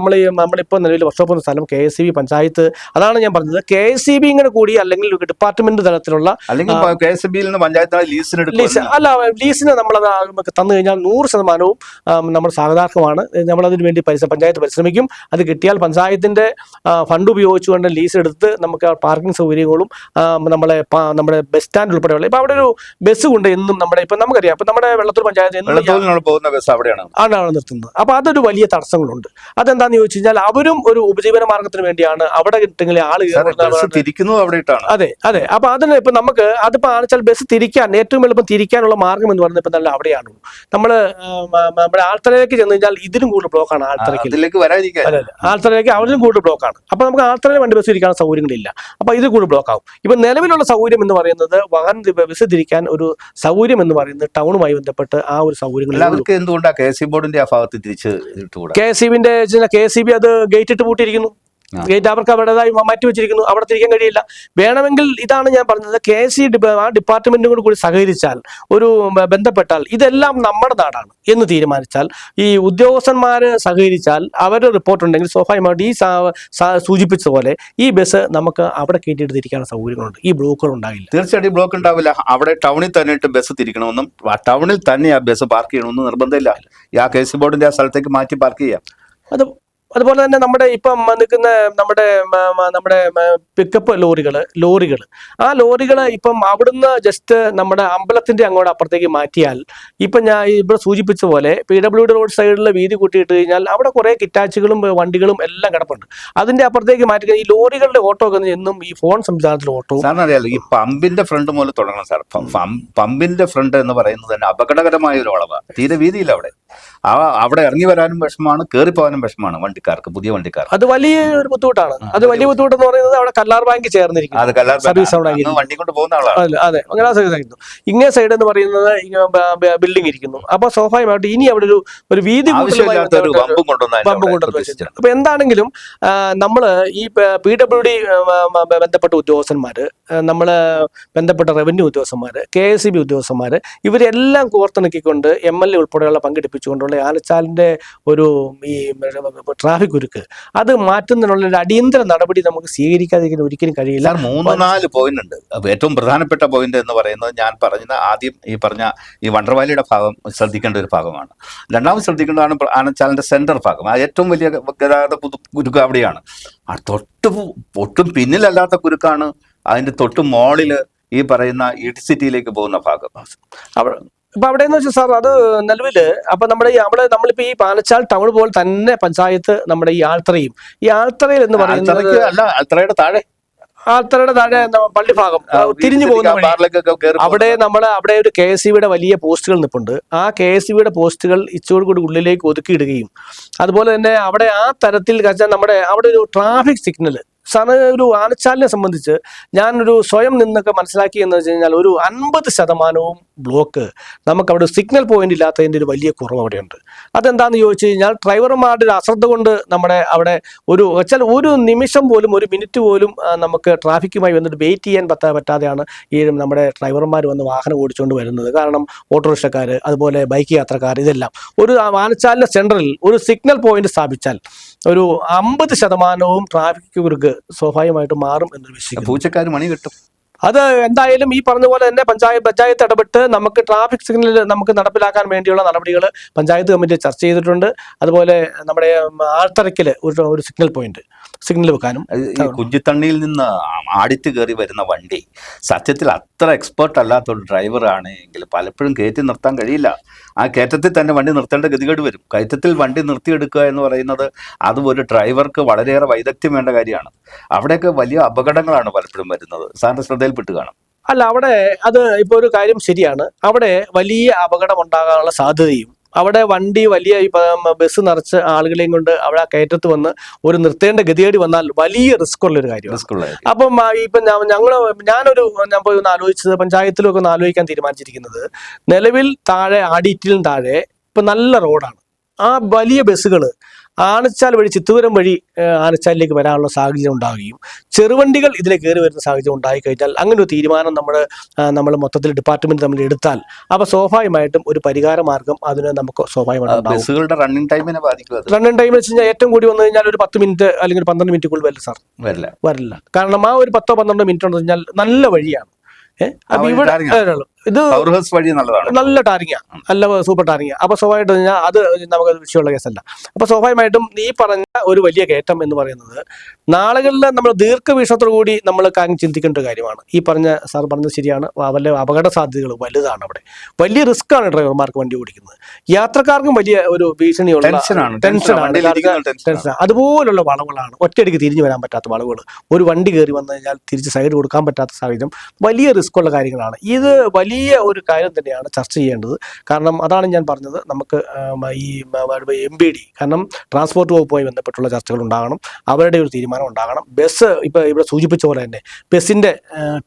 നമ്മളിപ്പോൾ നിലവിൽ വർഷോപ്പ് സ്ഥലം KSEB പഞ്ചായത്ത്, അതാണ് ഞാൻ പറഞ്ഞത്. KSEB കൂടി അല്ലെങ്കിൽ ഡിപ്പാർട്ട്മെന്റ് തലത്തിലുള്ള അല്ലെങ്കിൽ ലീസിന് നമ്മൾ നമുക്ക് തന്നു കഴിഞ്ഞാൽ 100% നമ്മൾ സാധാരണമാണ്. നമ്മളതിന് വേണ്ടി പഞ്ചായത്ത് പരിശ്രമിക്കും. അത് കിട്ടിയാൽ പഞ്ചായത്തിന്റെ ഫണ്ട് ഉപയോഗിച്ചുകൊണ്ട് ലീസ് എടുത്ത് നമുക്ക് പാർക്കിംഗ് സൗകര്യങ്ങളും നമ്മുടെ ബസ് സ്റ്റാൻഡ് ഉൾപ്പെടെയുള്ള ഇപ്പൊ അവിടെ ഒരു ബസ് കൊണ്ട് എന്നും നമ്മുടെ ഇപ്പൊ നമുക്കറിയാം ഇപ്പൊ നമ്മുടെ വെള്ളത്തൂർ പഞ്ചായത്ത് പോകുന്ന ബസ് അവിടെയാണ് നിർത്തുന്നത്. അപ്പൊ അതൊരു വലിയ തടസ്സങ്ങളുണ്ട്. അതെന്താന്ന് ചോദിച്ചു കഴിഞ്ഞാൽ അവരും ഒരു ഉപജീവന മാർഗത്തിന് വേണ്ടിയാണ് അവിടെ കിട്ടുന്ന ആള് അതെ അതെ. അപ്പൊ അതിന് ഇപ്പൊ നമുക്ക് അതിപ്പോ ആണെച്ചാൽ ബസ് തിരിക്കാൻ ഏറ്റവും എളുപ്പം തിരിക്കാനുള്ള മാർഗം എന്ന് പറയുന്നത് ഇപ്പൊ നല്ല അവിടെയാണ്. നമ്മുടെ ആൾത്തറയിലേക്ക് ചെന്ന് കഴിഞ്ഞാൽ ഇതിനും കൂടുതൽ ബ്ലോക്കാണ്. ആൾത്തറയിലേക്ക് അവരിലും കൂടുതൽ ബ്ലോക്കാണ്. അപ്പൊ നമുക്ക് ആൾത്തറയിൽ വണ്ടി ബസ് തിരിക്കാൻ സൗകര്യങ്ങളില്ല. അപ്പൊ ഇത് കൂടുതൽ ബ്ലോക്ക് ആവും. ഇപ്പൊ നിലവിലുള്ള സൗകര്യം എന്ന് പറയുന്നത് ബസ് തിരിക്കാൻ ഒരു സൗകര്യം എന്ന് പറയുന്നത് ടൗണുമായി ബന്ധപ്പെട്ട് ആ ഒരു സൗകര്യങ്ങൾ എന്തുകൊണ്ടാണ് KSE ആ ഭാഗത്ത് തിരിച്ച് KSEB അത് ഗേറ്റ് ഇട്ട് പൂട്ടിയിരിക്കുന്നു. ഗേറ്റ് അവർക്ക് അവരുടേതായി മാറ്റി വെച്ചിരിക്കുന്നു. അവിടെ തിരിക്കാൻ കഴിയില്ല. വേണമെങ്കിൽ ഇതാണ് ഞാൻ പറഞ്ഞത്, KSE ആ ഡിപ്പാർട്ട്മെന്റിനോട് കൂടി സഹകരിച്ചാൽ ഒരു ബന്ധപ്പെട്ടാൽ ഇതെല്ലാം നമ്മുടെ നാടാണ് എന്ന് തീരുമാനിച്ചാൽ ഈ ഉദ്യോഗസ്ഥന്മാര് സഹകരിച്ചാൽ അവരുടെ റിപ്പോർട്ട് ഉണ്ടെങ്കിൽ സ്വാഭാവികമായിട്ട് ഈ സൂചിപ്പിച്ചതുപോലെ ഈ ബസ് നമുക്ക് അവിടെ കയറ്റിയിട്ട് തിരിക്കാനുള്ള സൗകര്യങ്ങളുണ്ട്. ഈ ബ്ലോക്കുകൾ ഉണ്ടാകില്ല. തീർച്ചയായിട്ടും ബ്ലോക്ക് ഉണ്ടാവില്ല. അവിടെ ടൗണിൽ തന്നെ ബസ് തിരിക്കണമെന്നും ടൗണിൽ തന്നെ ആ ബസ് പാർക്ക് ചെയ്യണമെന്നും നിർബന്ധമില്ല. ആ KSE ആ സ്ഥലത്തേക്ക് മാറ്റി പാർക്ക് ചെയ്യാം. അതുപോലെ തന്നെ നമ്മുടെ ഇപ്പം നിൽക്കുന്ന നമ്മുടെ പിക്കപ്പ് ലോറികൾ ആ ലോറികൾ ഇപ്പം അവിടുന്ന് ജസ്റ്റ് നമ്മുടെ അമ്പലത്തിന്റെ അങ്ങോട്ട് അപ്പുറത്തേക്ക് മാറ്റിയാൽ ഇപ്പം ഞാൻ ഇവിടെ സൂചിപ്പിച്ച പോലെ PWD റോഡ് സൈഡിൽ വീതി കൂട്ടിയിട്ട് കഴിഞ്ഞാൽ അവിടെ കുറെ കിറ്റാച്ചുകളും വണ്ടികളും എല്ലാം കിടപ്പുണ്ട്. അതിന്റെ അപ്പുറത്തേക്ക് മാറ്റി ഈ ലോറികളുടെ ഓട്ടോ ഒക്കെ എന്നും ഈ ഫോൺ സംവിധാനത്തിൽ ഓട്ടോ അറിയാലോ. ഈ പമ്പിന്റെ ഫ്രണ്ട് മുതൽ തുടങ്ങണം സാർ. പമ്പിന്റെ ഫ്രണ്ട് എന്ന് പറയുന്നത് തന്നെ അപകടകരമായ ഒരു വളവാണ്. തീരെ വീതിയില്ല അവിടെ ഇറങ്ങി വരാനും വിഷമമാണ്, കയറിപ്പോകാനും വിഷമമാണ് പുതിയ വണ്ടിക്കാർ. അത് വലിയ ഒരു ബുദ്ധിമുട്ടാണ്. അത് വലിയ ബുദ്ധിമുട്ടെന്ന് പറയുന്നത് അവിടെ കല്ലാർ ബാങ്ക് ചേർന്നിരിക്കുന്നു. സർവീസ് വണ്ടി കൊണ്ട് പോകുന്ന ആളാണ്. അതെ, അങ്ങനെ സർവീസ് ആയിരുന്നു. ഇങ്ങേ സൈഡ് എന്ന് പറയുന്നത് ബിൽഡിംഗ് ഇരിക്കുന്നു. അപ്പൊ സ്വാഭാവികമായിട്ട് ഇനി അവിടെ ഒരു വീതി അപ്പൊ എന്താണെങ്കിലും നമ്മള് ഈ PWD ബന്ധപ്പെട്ട ഉദ്യോഗസ്ഥന്മാര്, നമ്മള് ബന്ധപ്പെട്ട റവന്യൂ ഉദ്യോഗസ്ഥന്മാര്, KSEB ഉദ്യോഗസ്ഥന്മാര് ഇവരെല്ലാം കോർത്തിണക്കിക്കൊണ്ട് MLA ഉൾപ്പെടെയുള്ള പങ്കെടുപ്പിച്ചുകൊണ്ടുള്ള ആനച്ചാലിന്റെ ഒരു ഈ ട്രാഫിക് കുരുക്ക് അത് മാറ്റുന്നതിനുള്ള ഒരു അടിയന്തര നടപടി നമുക്ക് സ്വീകരിക്കാതിരിക്കാൻ ഒരിക്കലും കഴിയില്ല. 3-4 പോയിന്റ് ഉണ്ട്. ഏറ്റവും പ്രധാനപ്പെട്ട പോയിന്റ് എന്ന് പറയുന്നത് ഞാൻ ആദ്യം ഈ വണ്ടർവാലിയുടെ ഭാഗം ശ്രദ്ധിക്കേണ്ട ഒരു ഭാഗമാണ്. രണ്ടാമത് ശ്രദ്ധിക്കേണ്ടതാണ് ആനച്ചാലിന്റെ സെന്റർ ഭാഗം. ആ ഏറ്റവും വലിയ ഗതാഗത കുരുക്ക് അവിടെയാണ്. ഒട്ടും പിന്നിലല്ലാത്ത കുരുക്കാണ് അതിന്റെ തൊട്ട് മോളില് ഈ പറയുന്ന ഇടിസിറ്റിയിലേക്ക് പോകുന്ന ഭാഗം. ഇപ്പൊ അവിടെ എന്ന് വെച്ചാൽ സാർ അത് നിലവില് അപ്പൊ നമ്മളിപ്പോ ഈ പാലച്ചാൽ ടൗൺ പോലെ തന്നെ പഞ്ചായത്ത് നമ്മുടെ ഈ ആൾത്തറയിൽ എന്ന് പറയുന്നത് ആൾത്തറയുടെ താഴെ പള്ളി ഭാഗം തിരിഞ്ഞു പോകുന്ന അവിടെ ഒരു KSEBയുടെ വലിയ പോസ്റ്റുകൾ നിൽപ്പുണ്ട്. ആ KSEBയുടെ പോസ്റ്റുകൾ ഇച്ചോട് കൂടി ഉള്ളിലേക്ക് ഒതുക്കിയിടുകയും അതുപോലെ തന്നെ അവിടെ ആ തരത്തിൽ നമ്മുടെ അവിടെ ഒരു ട്രാഫിക് സിഗ്നൽ ഒരു ആനച്ചാലിനെ സംബന്ധിച്ച് ഞാനൊരു സ്വയം നിന്നൊക്കെ മനസ്സിലാക്കി എന്ന് വെച്ച് കഴിഞ്ഞാൽ ഒരു 50% ബ്ലോക്ക് നമുക്കവിടെ സിഗ്നൽ പോയിന്റ് ഇല്ലാത്തതിൻ്റെ ഒരു വലിയ കുറവ് അവിടെയുണ്ട്. അതെന്താണെന്ന് ചോദിച്ചു കഴിഞ്ഞാൽ ഡ്രൈവർമാരുടെ ഒരു അശ്രദ്ധ കൊണ്ട് നമ്മുടെ അവിടെ ഒരു നിമിഷം പോലും ഒരു മിനിറ്റ് പോലും നമുക്ക് ട്രാഫിക്കുമായി വന്നിട്ട് വെയിറ്റ് ചെയ്യാൻ പറ്റാതെയാണ് ഈ നമ്മുടെ ഡ്രൈവർമാർ വന്ന് വാഹനം ഓടിച്ചുകൊണ്ട് വരുന്നത്. കാരണം ഓട്ടോറിക്ഷക്കാർ അതുപോലെ ബൈക്ക് യാത്രക്കാർ ഇതെല്ലാം ഒരു ആനച്ചാലിന്റെ സെൻട്രലിൽ ഒരു സിഗ്നൽ പോയിന്റ് സ്ഥാപിച്ചാൽ ഒരു 50% ട്രാഫിക് കുരുക്ക് സ്വാഭാവികമായിട്ട് മാറും എന്നൊരു വിശ്വസിക്കുന്നു. പൂച്ചക്കാർ മണി കിട്ടും. അത് എന്തായാലും ഈ പറഞ്ഞ പോലെ തന്നെ പഞ്ചായത്ത് ഇടപെട്ട് നമുക്ക് ട്രാഫിക് സിഗ്നൽ നമുക്ക് നടപ്പിലാക്കാൻ വേണ്ടിയുള്ള നടപടികൾ പഞ്ചായത്ത് കമ്മിറ്റി ചർച്ച ചെയ്തിട്ടുണ്ട്. അതുപോലെ നമ്മുടെ ആൾത്തറയ്ക്കല് ഒരു സിഗ്നൽ വെക്കാനും. കുഞ്ചിത്തണ്ണിയിൽ നിന്ന് ആടിത്ത് കയറി വരുന്ന വണ്ടി സത്യത്തിൽ അത്ര എക്സ്പേർട്ട് അല്ലാത്ത ഒരു ഡ്രൈവർ ആണെങ്കിൽ പലപ്പോഴും കയറ്റി നിർത്താൻ കഴിയില്ല. ആ കയറ്റത്തിൽ തന്നെ വണ്ടി നിർത്തേണ്ട ഗതികേട് വരും. കയറ്റത്തിൽ വണ്ടി നിർത്തിയെടുക്കുക എന്ന് പറയുന്നത് അത് ഒരു ഡ്രൈവർക്ക് വളരെയേറെ വൈദഗ്ധ്യം വേണ്ട കാര്യമാണ്. അവിടെയൊക്കെ വലിയ അപകടങ്ങളാണ് പലപ്പോഴും വരുന്നത്. സാറിന്റെ ശ്രദ്ധയിൽപ്പെട്ട് കാണും. അല്ല, അവിടെ അത് ഇപ്പോൾ ഒരു കാര്യം ശരിയാണ്. അവിടെ വലിയ അപകടം ഉണ്ടാകാനുള്ള സാധ്യതയും അവിടെ വലിയ ബസ് നിറച്ച് ആളുകളെയും കൊണ്ട് അവിടെ ആ കയറ്റത്ത് വന്ന് ഒരു നിർത്തേണ്ട ഗതികേടി വന്നാൽ വലിയ റിസ്ക് ഉള്ളൊരു കാര്യമാണ്. അപ്പം ഇപ്പം ഞാൻ പോയി ഒന്ന് ആലോചിച്ചത്, പഞ്ചായത്തിലും ഒക്കെ ഒന്ന് ആലോചിക്കാൻ തീരുമാനിച്ചിരിക്കുന്നത്, നിലവിൽ ആഡിറ്റിലും താഴെ ഇപ്പം നല്ല റോഡാണ്. ആ വലിയ ബസ്സുകൾ ആനച്ചാൽ വഴി ചിത്തൂരം വഴി ആനച്ചാലിലേക്ക് വരാനുള്ള സാഹചര്യം ഉണ്ടാവുകയും ചെറുവണ്ടികൾ ഇതിലേക്ക് കയറി വരുന്ന സാഹചര്യം ഉണ്ടായിക്കഴിഞ്ഞാൽ അങ്ങനെ ഒരു തീരുമാനം നമ്മൾ മൊത്തത്തിൽ ഡിപ്പാർട്ട്മെന്റ് തമ്മിൽ എടുത്താൽ അപ്പോൾ സ്വാഭാവികമായിട്ടും ഒരു പരിഹാര മാർഗം അതിന് നമുക്ക് സ്വാഭാവികമായിട്ടും ബസ്സുകളുടെ റണ്ണിംഗ് ടൈമിനെ ബാധിക്കും. റണ്ണിംഗ് ടൈം വെച്ച് കഴിഞ്ഞാൽ ഏറ്റവും കൂടി വന്നു കഴിഞ്ഞാൽ ഒരു 10 മിനിറ്റ് അല്ലെങ്കിൽ 12 മിനിറ്റുകൾ വരില്ല. കാരണം ആ ഒരു 10-12 മിനിറ്റ് എന്ന് പറഞ്ഞാൽ നല്ല വഴിയാണ്. അപ്പൊ ഇവിടെ ഇത് പവർഹൗസ് വഴി നല്ലതാണ്, നല്ല ടാറിങ്ങ, നല്ല സൂപ്പർ ടാറിങ്ങ. അപ്പൊ സ്വാഭാവികമായിട്ടും കഴിഞ്ഞാൽ അത് നമുക്ക് വിഷയമുള്ള കേസല്ല. അപ്പൊ സ്വാഭാവികമായിട്ടും ഈ പറഞ്ഞ ഒരു വലിയ കയറ്റം എന്ന് പറയുന്നത് നാളുകളിൽ നമ്മൾ ദീർഘവീക്ഷണത്തോടു കൂടി നമ്മൾ കാര്യം ചിന്തിക്കേണ്ട ഒരു കാര്യമാണ്. ഈ പറഞ്ഞ സാർ പറഞ്ഞത് ശരിയാണ്, വല്ല അപകട സാധ്യതകൾ വലുതാണ്. അവിടെ വലിയ റിസ്ക് ആണ് ഡ്രൈവർമാർക്ക് വണ്ടി ഓടിക്കുന്നത്, യാത്രക്കാർക്കും വലിയ ഒരു ഭീഷണിയുള്ള ടെൻഷനാണ്. അതുപോലുള്ള വളവുകളാണ്, ഒറ്റയടിക്ക് തിരിഞ്ഞു വരാൻ പറ്റാത്ത വളവുകൾ, ഒരു വണ്ടി കയറി വന്നു കഴിഞ്ഞാൽ തിരിച്ച് സൈഡ് കൊടുക്കാൻ പറ്റാത്ത സാഹചര്യം, വലിയ റിസ്ക് ഉള്ള കാര്യങ്ങളാണ്. ഇത് വലിയ ഒരു കാര്യം തന്നെയാണ് ചർച്ച ചെയ്യേണ്ടത്. കാരണം അതാണ് ഞാൻ പറഞ്ഞത്, നമുക്ക് ഈ MBD, കാരണം ട്രാൻസ്പോർട്ട് വകുപ്പുമായി ബന്ധപ്പെട്ടുള്ള ചർച്ചകൾ ഉണ്ടാകണം, അവരുടെ ഒരു തീരുമാനം ഉണ്ടാകണം. ബസ് ഇപ്പോൾ ഇവിടെ സൂചിപ്പിച്ച പോലെ തന്നെ ബസ്സിൻ്റെ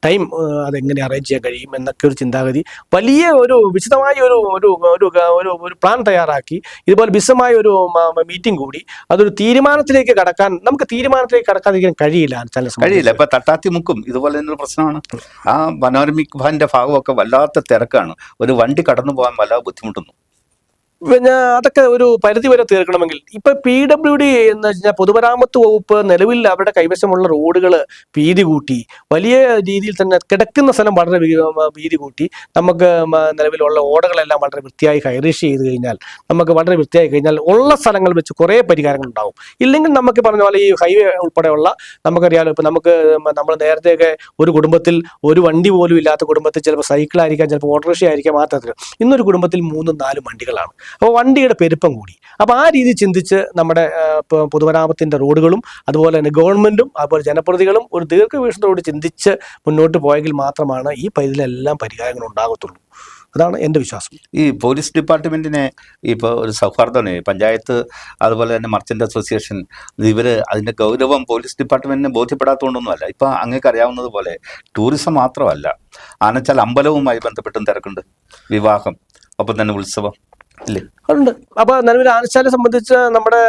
ടൈം അതെങ്ങനെ അറേഞ്ച് ചെയ്യാൻ കഴിയും എന്നൊക്കെ ഒരു ചിന്താഗതി, വലിയ ഒരു വിശദമായ ഒരു പ്ലാൻ തയ്യാറാക്കി ഇതുപോലെ വിശദമായ ഒരു മീറ്റിംഗ് കൂടി അതൊരു തീരുമാനത്തിലേക്ക് കടക്കാതിരിക്കാൻ കഴിയില്ല. ഇപ്പൊ തട്ടാത്തി മുക്കും ഇതുപോലെ തന്നെ പ്രശ്നമാണ്. ആ പനോരമിക് ഭാന്റെ ഭാഗമൊക്കെ വല്ലാത്ത തിരക്കാണ്, ഒരു വണ്ടി കടന്നു പോകാൻ വല്ലാതെ ബുദ്ധിമുട്ടുന്നു. പിന്നെ അതൊക്കെ ഒരു പരിധി വരെ തീർക്കണമെങ്കിൽ ഇപ്പൊ PWD എന്ന് വെച്ചാൽ പൊതുമരാമത്ത് വകുപ്പ് നിലവിൽ അവരുടെ കൈവശമുള്ള റോഡുകൾ വീതി കൂട്ടി, വലിയ രീതിയിൽ തന്നെ കിടക്കുന്ന സ്ഥലം വളരെ വീതി കൂട്ടി, നമുക്ക് നിലവിലുള്ള ഓടകളെല്ലാം വളരെ വൃത്തിയായി ഹൈറിഷ് ചെയ്ത് കഴിഞ്ഞാൽ, നമുക്ക് വളരെ വൃത്തിയായി കഴിഞ്ഞാൽ ഉള്ള സ്ഥലങ്ങൾ വെച്ച് കുറേ പരിഹാരങ്ങൾ ഉണ്ടാവും. ഇല്ലെങ്കിൽ നമുക്ക് പറഞ്ഞ പോലെ ഈ ഹൈവേ ഉൾപ്പെടെയുള്ള, നമുക്കറിയാലോ ഇപ്പൊ നമ്മൾ നേരത്തെയൊക്കെ ഒരു കുടുംബത്തിൽ ഒരു വണ്ടി പോലും ഇല്ലാത്ത കുടുംബത്തിൽ ചിലപ്പോൾ സൈക്കിളായിരിക്കാം, ചിലപ്പോൾ ഓട്ടോറിക്ഷ ആയിരിക്കാം, മാത്രത്തിൽ ഇന്നൊരു കുടുംബത്തിൽ 3-4 വണ്ടികളാണ്. അപ്പോൾ വണ്ടിയുടെ പെരുപ്പം കൂടി. അപ്പോൾ ആ രീതി ചിന്തിച്ച് നമ്മുടെ പൊതുമരാമത്തിൻ്റെ റോഡുകളും അതുപോലെ തന്നെ ഗവൺമെൻറ്റും അതുപോലെ ജനപ്രതികളും ഒരു ദീർഘവീക്ഷണത്തോട് ചിന്തിച്ച് മുന്നോട്ട് പോയെങ്കിൽ മാത്രമാണ് ഈ പരിധിയിലെല്ലാം പരിഹാരങ്ങൾ ഉണ്ടാകത്തുള്ളൂ. അതാണ് എൻ്റെ വിശ്വാസം. ഈ പോലീസ് ഡിപ്പാർട്ട്മെൻറ്റിനെ ഇപ്പോൾ ഒരു സൗഹാർദ്ദമാണ് പഞ്ചായത്ത്, അതുപോലെ തന്നെ മർച്ചൻ്റ് അസോസിയേഷൻ, ഇവർ അതിൻ്റെ ഗൗരവം പോലീസ് ഡിപ്പാർട്ട്മെൻറ്റിനെ ബോധ്യപ്പെടാത്തതുകൊണ്ടൊന്നുമല്ല. ഇപ്പം അങ്ങേക്ക് അറിയാവുന്നതുപോലെ ടൂറിസം മാത്രമല്ല, ആനച്ചാൽ അമ്പലവുമായി ബന്ധപ്പെട്ടും തിരക്കുണ്ട്, വിവാഹം, ഒപ്പം തന്നെ ഉത്സവം ഇല്ലേ ഉണ്ട്. അപ്പൊ നിലവിൽ ആനച്ചാലെ സംബന്ധിച്ച് നമ്മുടെ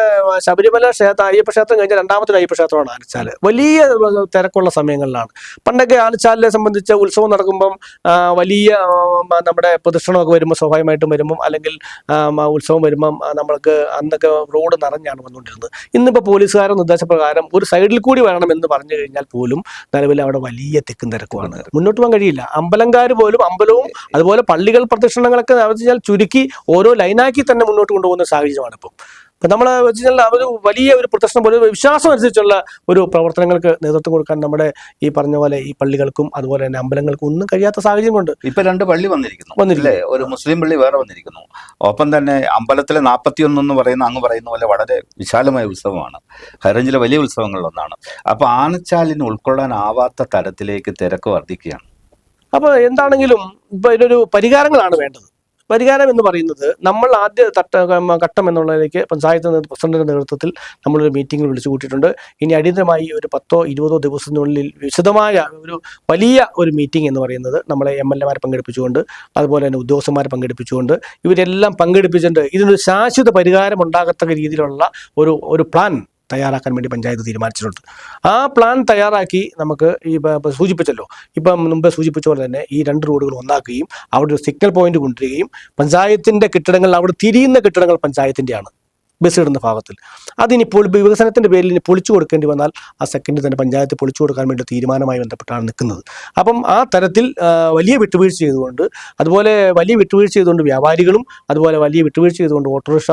ശബരിമല അയ്യപ്പ ക്ഷേത്രം കഴിഞ്ഞ രണ്ടാമത്തെ അയ്യപ്പ ക്ഷേത്രമാണ് ആനച്ചാല്. വലിയ തിരക്കുള്ള സമയങ്ങളിലാണ്. പണ്ടൊക്കെ ആനച്ചാലിനെ സംബന്ധിച്ച് ഉത്സവം നടക്കുമ്പം വലിയ നമ്മുടെ പ്രദക്ഷിണമൊക്കെ വരുമ്പോൾ, സ്വാഭാവികമായിട്ടും വരുമ്പം, അല്ലെങ്കിൽ ഉത്സവം വരുമ്പം നമ്മൾക്ക് അന്നൊക്കെ റോഡ് നിറഞ്ഞാണ് വന്നുകൊണ്ടിരുന്നത്. ഇന്നിപ്പോൾ പോലീസുകാരുടെ നിർദ്ദേശപ്രകാരം ഒരു സൈഡിൽ കൂടി വേണമെന്ന് പറഞ്ഞു കഴിഞ്ഞാൽ പോലും നിലവിൽ അവിടെ വലിയ തിക്കും തിരക്കുമാണ്, മുന്നോട്ട് പോകാൻ കഴിയില്ല. അമ്പലംകാർ പോലും, അമ്പലവും അതുപോലെ പള്ളികൾ പ്രദക്ഷിണങ്ങളൊക്കെ വെച്ചാൽ ചുരുക്കി ഓരോ ലൈനാക്കി തന്നെ മുന്നോട്ട് കൊണ്ടുപോകുന്ന സാഹചര്യമാണ് ഇപ്പം. ഇപ്പം നമ്മൾ വെച്ച് കഴിഞ്ഞാൽ അവർ വലിയ ഒരു പ്രദർശനം പോലെ വിശ്വാസം അനുസരിച്ചുള്ള ഒരു പ്രവർത്തനങ്ങൾക്ക് നേതൃത്വം കൊടുക്കാൻ നമ്മുടെ ഈ പറഞ്ഞ പോലെ ഈ പള്ളികൾക്കും അതുപോലെ തന്നെ അമ്പലങ്ങൾക്കും ഒന്നും കഴിയാത്ത സാഹചര്യം കൊണ്ട് ഇപ്പൊ 2 പള്ളി വന്നിരിക്കുന്നു, ഒരു മുസ്ലിം പള്ളി വേറെ വന്നിരിക്കുന്നു. ഒപ്പം തന്നെ അമ്പലത്തിലെ 41 എന്ന് പറയുന്ന അങ്ങ് പറയുന്ന പോലെ വളരെ വിശാലമായ ഉത്സവമാണ്, ഹൈറേഞ്ചിലെ വലിയ ഉത്സവങ്ങളിലൊന്നാണ്. അപ്പൊ ആനച്ചാലിന് ഉൾക്കൊള്ളാനാവാത്ത തരത്തിലേക്ക് തിരക്ക് വർദ്ധിക്കുകയാണ്. അപ്പൊ എന്താണെങ്കിലും ഇപ്പൊ ഇതിനൊരു പരിഹാരങ്ങളാണ് വേണ്ടത്. പരിഹാരം എന്ന് പറയുന്നത്, നമ്മൾ ആദ്യ ഘട്ടം എന്നുള്ളതിലേക്ക് പഞ്ചായത്ത് പ്രസിഡന്റിന്റെ നേതൃത്വത്തിൽ നമ്മളൊരു മീറ്റിംഗ് വിളിച്ചു കൂട്ടിയിട്ടുണ്ട്. ഇനി അടിയന്തരമായി ഒരു 10-20 ദിവസത്തിനുള്ളിൽ വിശദമായ ഒരു വലിയ ഒരു മീറ്റിംഗ് എന്ന് പറയുന്നത് നമ്മളെ MLA-മാരെ പങ്കെടുപ്പിച്ചുകൊണ്ട്, അതുപോലെ തന്നെ ഉദ്യോഗസ്ഥന്മാരെ പങ്കെടുപ്പിച്ചുകൊണ്ട്, ഇവരെല്ലാം പങ്കെടുപ്പിച്ചിട്ടുണ്ട്. ഇതിനൊരു ശാശ്വത പരിഹാരം ഉണ്ടാകത്തക്ക രീതിയിലുള്ള ഒരു പ്ലാൻ തയ്യാറാക്കാൻ വേണ്ടി പഞ്ചായത്ത് തീരുമാനിച്ചിട്ടുണ്ട്. ആ പ്ലാൻ തയ്യാറാക്കി നമുക്ക് ഈ സൂചിപ്പിച്ചല്ലോ, ഇപ്പം മുമ്പ് സൂചിപ്പിച്ച പോലെ തന്നെ ഈ 2 റോഡുകൾ ഒന്നാക്കുകയും അവിടെ ഒരു സിഗ്നൽ പോയിന്റ് കൊണ്ടുവരികയും, പഞ്ചായത്തിൻ്റെ കെട്ടിടങ്ങൾ, അവിടെ തിരിയുന്ന കെട്ടിടങ്ങൾ പഞ്ചായത്തിൻ്റെയാണ് ബസ് ഇടുന്ന ഭാഗത്തിൽ, അതിനിപ്പോൾ വികസനത്തിൻ്റെ പേരിൽ ഇനി പൊളിച്ചു കൊടുക്കേണ്ടി വന്നാൽ ആ സെക്കൻഡ് തന്നെ പഞ്ചായത്ത് പൊളിച്ചു കൊടുക്കാൻ വേണ്ടി തീരുമാനമായി ബന്ധപ്പെട്ടാണ് നിൽക്കുന്നത്. അപ്പം ആ തരത്തിൽ വലിയ വിട്ടുവീഴ്ച ചെയ്തുകൊണ്ട്, അതുപോലെ വലിയ വിട്ടുവീഴ്ച ചെയ്തുകൊണ്ട് വ്യാപാരികളും, അതുപോലെ വലിയ വിട്ടുവീഴ്ച ചെയ്തുകൊണ്ട് ഓട്ടോറിക്ഷ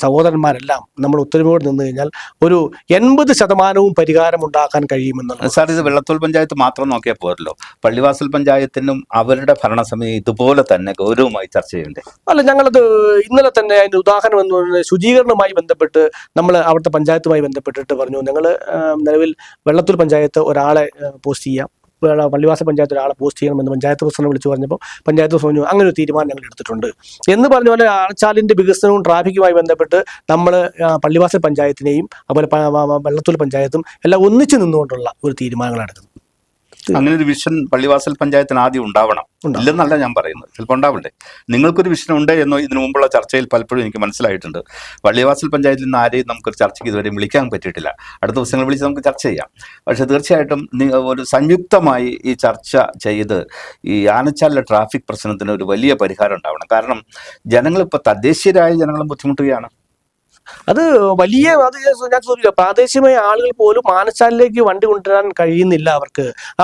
സഹോദരന്മാരെല്ലാം നമ്മൾ ഉത്തരവോട് നിന്ന് കഴിഞ്ഞാൽ ഒരു 80% പരിഹാരം ഉണ്ടാക്കാൻ കഴിയുമെന്നുള്ളത്. സാർ, ഇത് വെള്ളത്തോൾ പഞ്ചായത്ത് മാത്രം നോക്കിയാൽ പോരല്ലോ, പള്ളിവാസൽ പഞ്ചായത്തിനും അവരുടെ ഭരണസമിതി ഇതുപോലെ തന്നെ ഗൗരവമായി ചർച്ച ചെയ്യണ്ടേ? അല്ല, ഞങ്ങളത് ഇന്നലെ തന്നെ അതിൻ്റെ ഉദാഹരണം എന്ന് പറയുന്നത് ശുചീകരണ ബന്ധപ്പെട്ട് നമ്മൾ അവിടുത്തെ പഞ്ചായത്തുമായി ബന്ധപ്പെട്ടിട്ട് പറഞ്ഞു, ഞങ്ങൾ നിലവിൽ വെള്ളത്തൂർ പഞ്ചായത്ത് ഒരാളെ പോസ്റ്റ് ചെയ്യാം, പള്ളിവാസ പഞ്ചായത്ത് ഒരാളെ പോസ്റ്റ് ചെയ്യണമെന്ന് പഞ്ചായത്ത് പ്രസിഡന്റ് വിളിച്ചു പറഞ്ഞപ്പോൾ പഞ്ചായത്ത് പറഞ്ഞു അങ്ങനെ ഒരു തീരുമാനം ഞങ്ങൾ എടുത്തിട്ടുണ്ട് എന്ന് പറഞ്ഞ പോലെ ആനച്ചാലിൻ്റെ വികസനവും ട്രാഫിക്കുമായി ബന്ധപ്പെട്ട് നമ്മൾ പള്ളിവാസൽ പഞ്ചായത്തിനെയും അതുപോലെ വെള്ളത്തൂർ പഞ്ചായത്തും എല്ലാം ഒന്നിച്ചു നിന്നുകൊണ്ടുള്ള ഒരു തീരുമാനങ്ങൾ എടുക്കുന്നത്. അങ്ങനെ ഒരു വിഷൻ പള്ളിവാസൽ പഞ്ചായത്തിന് ആദ്യം ഉണ്ടാവണം, ഇല്ലെന്നല്ല ഞാൻ പറയുന്നത്, ചിലപ്പോൾ ഉണ്ടാവണ്ടേ. നിങ്ങൾക്കൊരു വിഷൻ ഉണ്ട് എന്നോ ഇതിനു മുമ്പുള്ള ചർച്ചയിൽ പലപ്പോഴും എനിക്ക് മനസ്സിലായിട്ടുണ്ട്. പള്ളിവാസൽ പഞ്ചായത്തിൽ നിന്ന് ആരെയും നമുക്കൊരു ചർച്ചയ്ക്ക് ഇതുവരെ വിളിക്കാൻ പറ്റിയിട്ടില്ല. അടുത്ത ദിവസങ്ങൾ വിളിച്ച് നമുക്ക് ചർച്ച ചെയ്യാം. പക്ഷേ തീർച്ചയായിട്ടും ഒരു സംയുക്തമായി ഈ ചർച്ച ചെയ്ത് ഈ ആനച്ചാലിലെ ട്രാഫിക് പ്രശ്നത്തിന് ഒരു വലിയ പരിഹാരം ഉണ്ടാവണം. കാരണം ജനങ്ങളിപ്പോൾ തദ്ദേശീയരായ ജനങ്ങളും ബുദ്ധിമുട്ടുകയാണ്. അത് വലിയ അത് ഞാൻ ചോദിക്കുക, പ്രാദേശികമായ ആളുകൾ പോലും ആനച്ചാലിലേക്ക് വണ്ടി കൊണ്ടുവരാൻ കഴിയുന്നില്ല.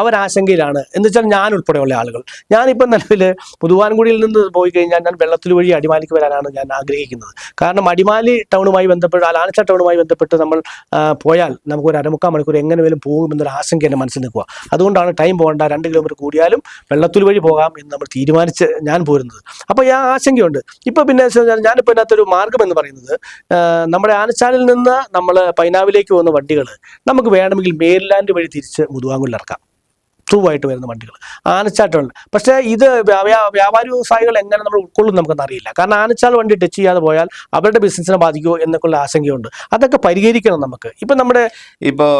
അവർ ആശങ്കയിലാണ്. എന്ന് വെച്ചാൽ ഞാൻ ഉൾപ്പെടെയുള്ള ആളുകൾ. ഞാനിപ്പം നിലവിൽ പുതുവാൻകുടിയിൽ നിന്ന് പോയി കഴിഞ്ഞാൽ ഞാൻ വെള്ളത്തിൽ വഴി അടിമാലിക്ക് വരാനാണ് ഞാൻ ആഗ്രഹിക്കുന്നത്. കാരണം അടിമാലി ടൗണുമായി ബന്ധപ്പെട്ട് ആനച്ചാൽ ടൗണുമായി ബന്ധപ്പെട്ട് നമ്മൾ പോയാൽ നമുക്ക് ഒരു 1/4 മണിക്കൂർ എങ്ങനെ വേലും പോകുമെന്നൊരു ആശങ്ക എൻ്റെ മനസ്സിൽ നിൽക്കുക. അതുകൊണ്ടാണ് ടൈം പോകേണ്ട, 2 കിലോമീറ്റർ കൂടിയാലും വെള്ളത്തിൽ വഴി പോകാം എന്ന് നമ്മൾ തീരുമാനിച്ച് ഞാൻ പോരുന്നത്. അപ്പോൾ ആ ആശങ്കയുണ്ട്. ഇപ്പൊ പിന്നെ ഞാനിപ്പോൾ ഇതിനകത്തൊരു മാർഗം എന്ന് പറയുന്നത്, നമ്മുടെ ആനച്ചാലിൽ നിന്ന് നമ്മൾ പൈനാവിലേക്ക് പോകുന്ന വണ്ടികൾ നമുക്ക് വേണമെങ്കിൽ മേരിലാൻഡ് വഴി തിരിച്ച് മുതുവാങ്കുലിൽ ഇറക്കാം. ത്രൂ ആയിട്ട് വരുന്ന വണ്ടികൾ ആനച്ചാട്ടുണ്ട്. പക്ഷേ ഇത് വ്യാപാരി വ്യവസായികൾ എങ്ങനെ നമ്മൾ ഉൾക്കൊള്ളും നമുക്കൊന്നും അറിയില്ല. കാരണം ആനച്ചാൽ വണ്ടി ടച്ച് ചെയ്യാതെ പോയാൽ അവരുടെ ബിസിനസ്സിനെ ബാധിക്കുമോ എന്നൊക്കെയുള്ള ആശങ്കയുണ്ട്. അതൊക്കെ പരിഹരിക്കണം നമുക്ക്. ഇപ്പം ഇപ്പോൾ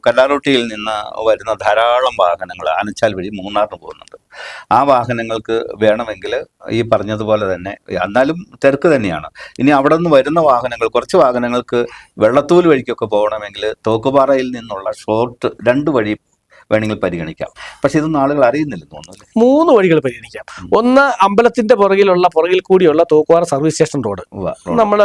കല്ലാറൊട്ടിയിൽ നിന്ന് വരുന്ന ധാരാളം വാഹനങ്ങൾ ആനച്ചാൽ വഴി മൂന്നാറിന് പോകുന്നുണ്ട്. ആ വാഹനങ്ങൾക്ക് വേണമെങ്കിൽ ഈ പറഞ്ഞതുപോലെ തന്നെ, എന്നാലും തിരക്ക് തന്നെയാണ്. ഇനി അവിടെ നിന്ന് വരുന്ന വാഹനങ്ങൾ, കുറച്ച് വാഹനങ്ങൾക്ക് വെള്ളത്തൂൽ വഴിക്കൊക്കെ പോകണമെങ്കിൽ തോക്കുപാറയിൽ നിന്നുള്ള ഷോർട്ട് 2 വഴി വേണമെങ്കിൽ പരിഗണിക്കാം. പക്ഷെ ഇതൊന്നും ആളുകൾ അറിയുന്നില്ലെന്ന് തോന്നുന്നു. 3 വഴികൾ പരിഗണിക്കാം. ഒന്ന്, അമ്പലത്തിന്റെ പുറകിൽ കൂടിയുള്ള തോക്കുപാറ സർവീസ് സ്റ്റേഷൻ റോഡ്, നമ്മൾ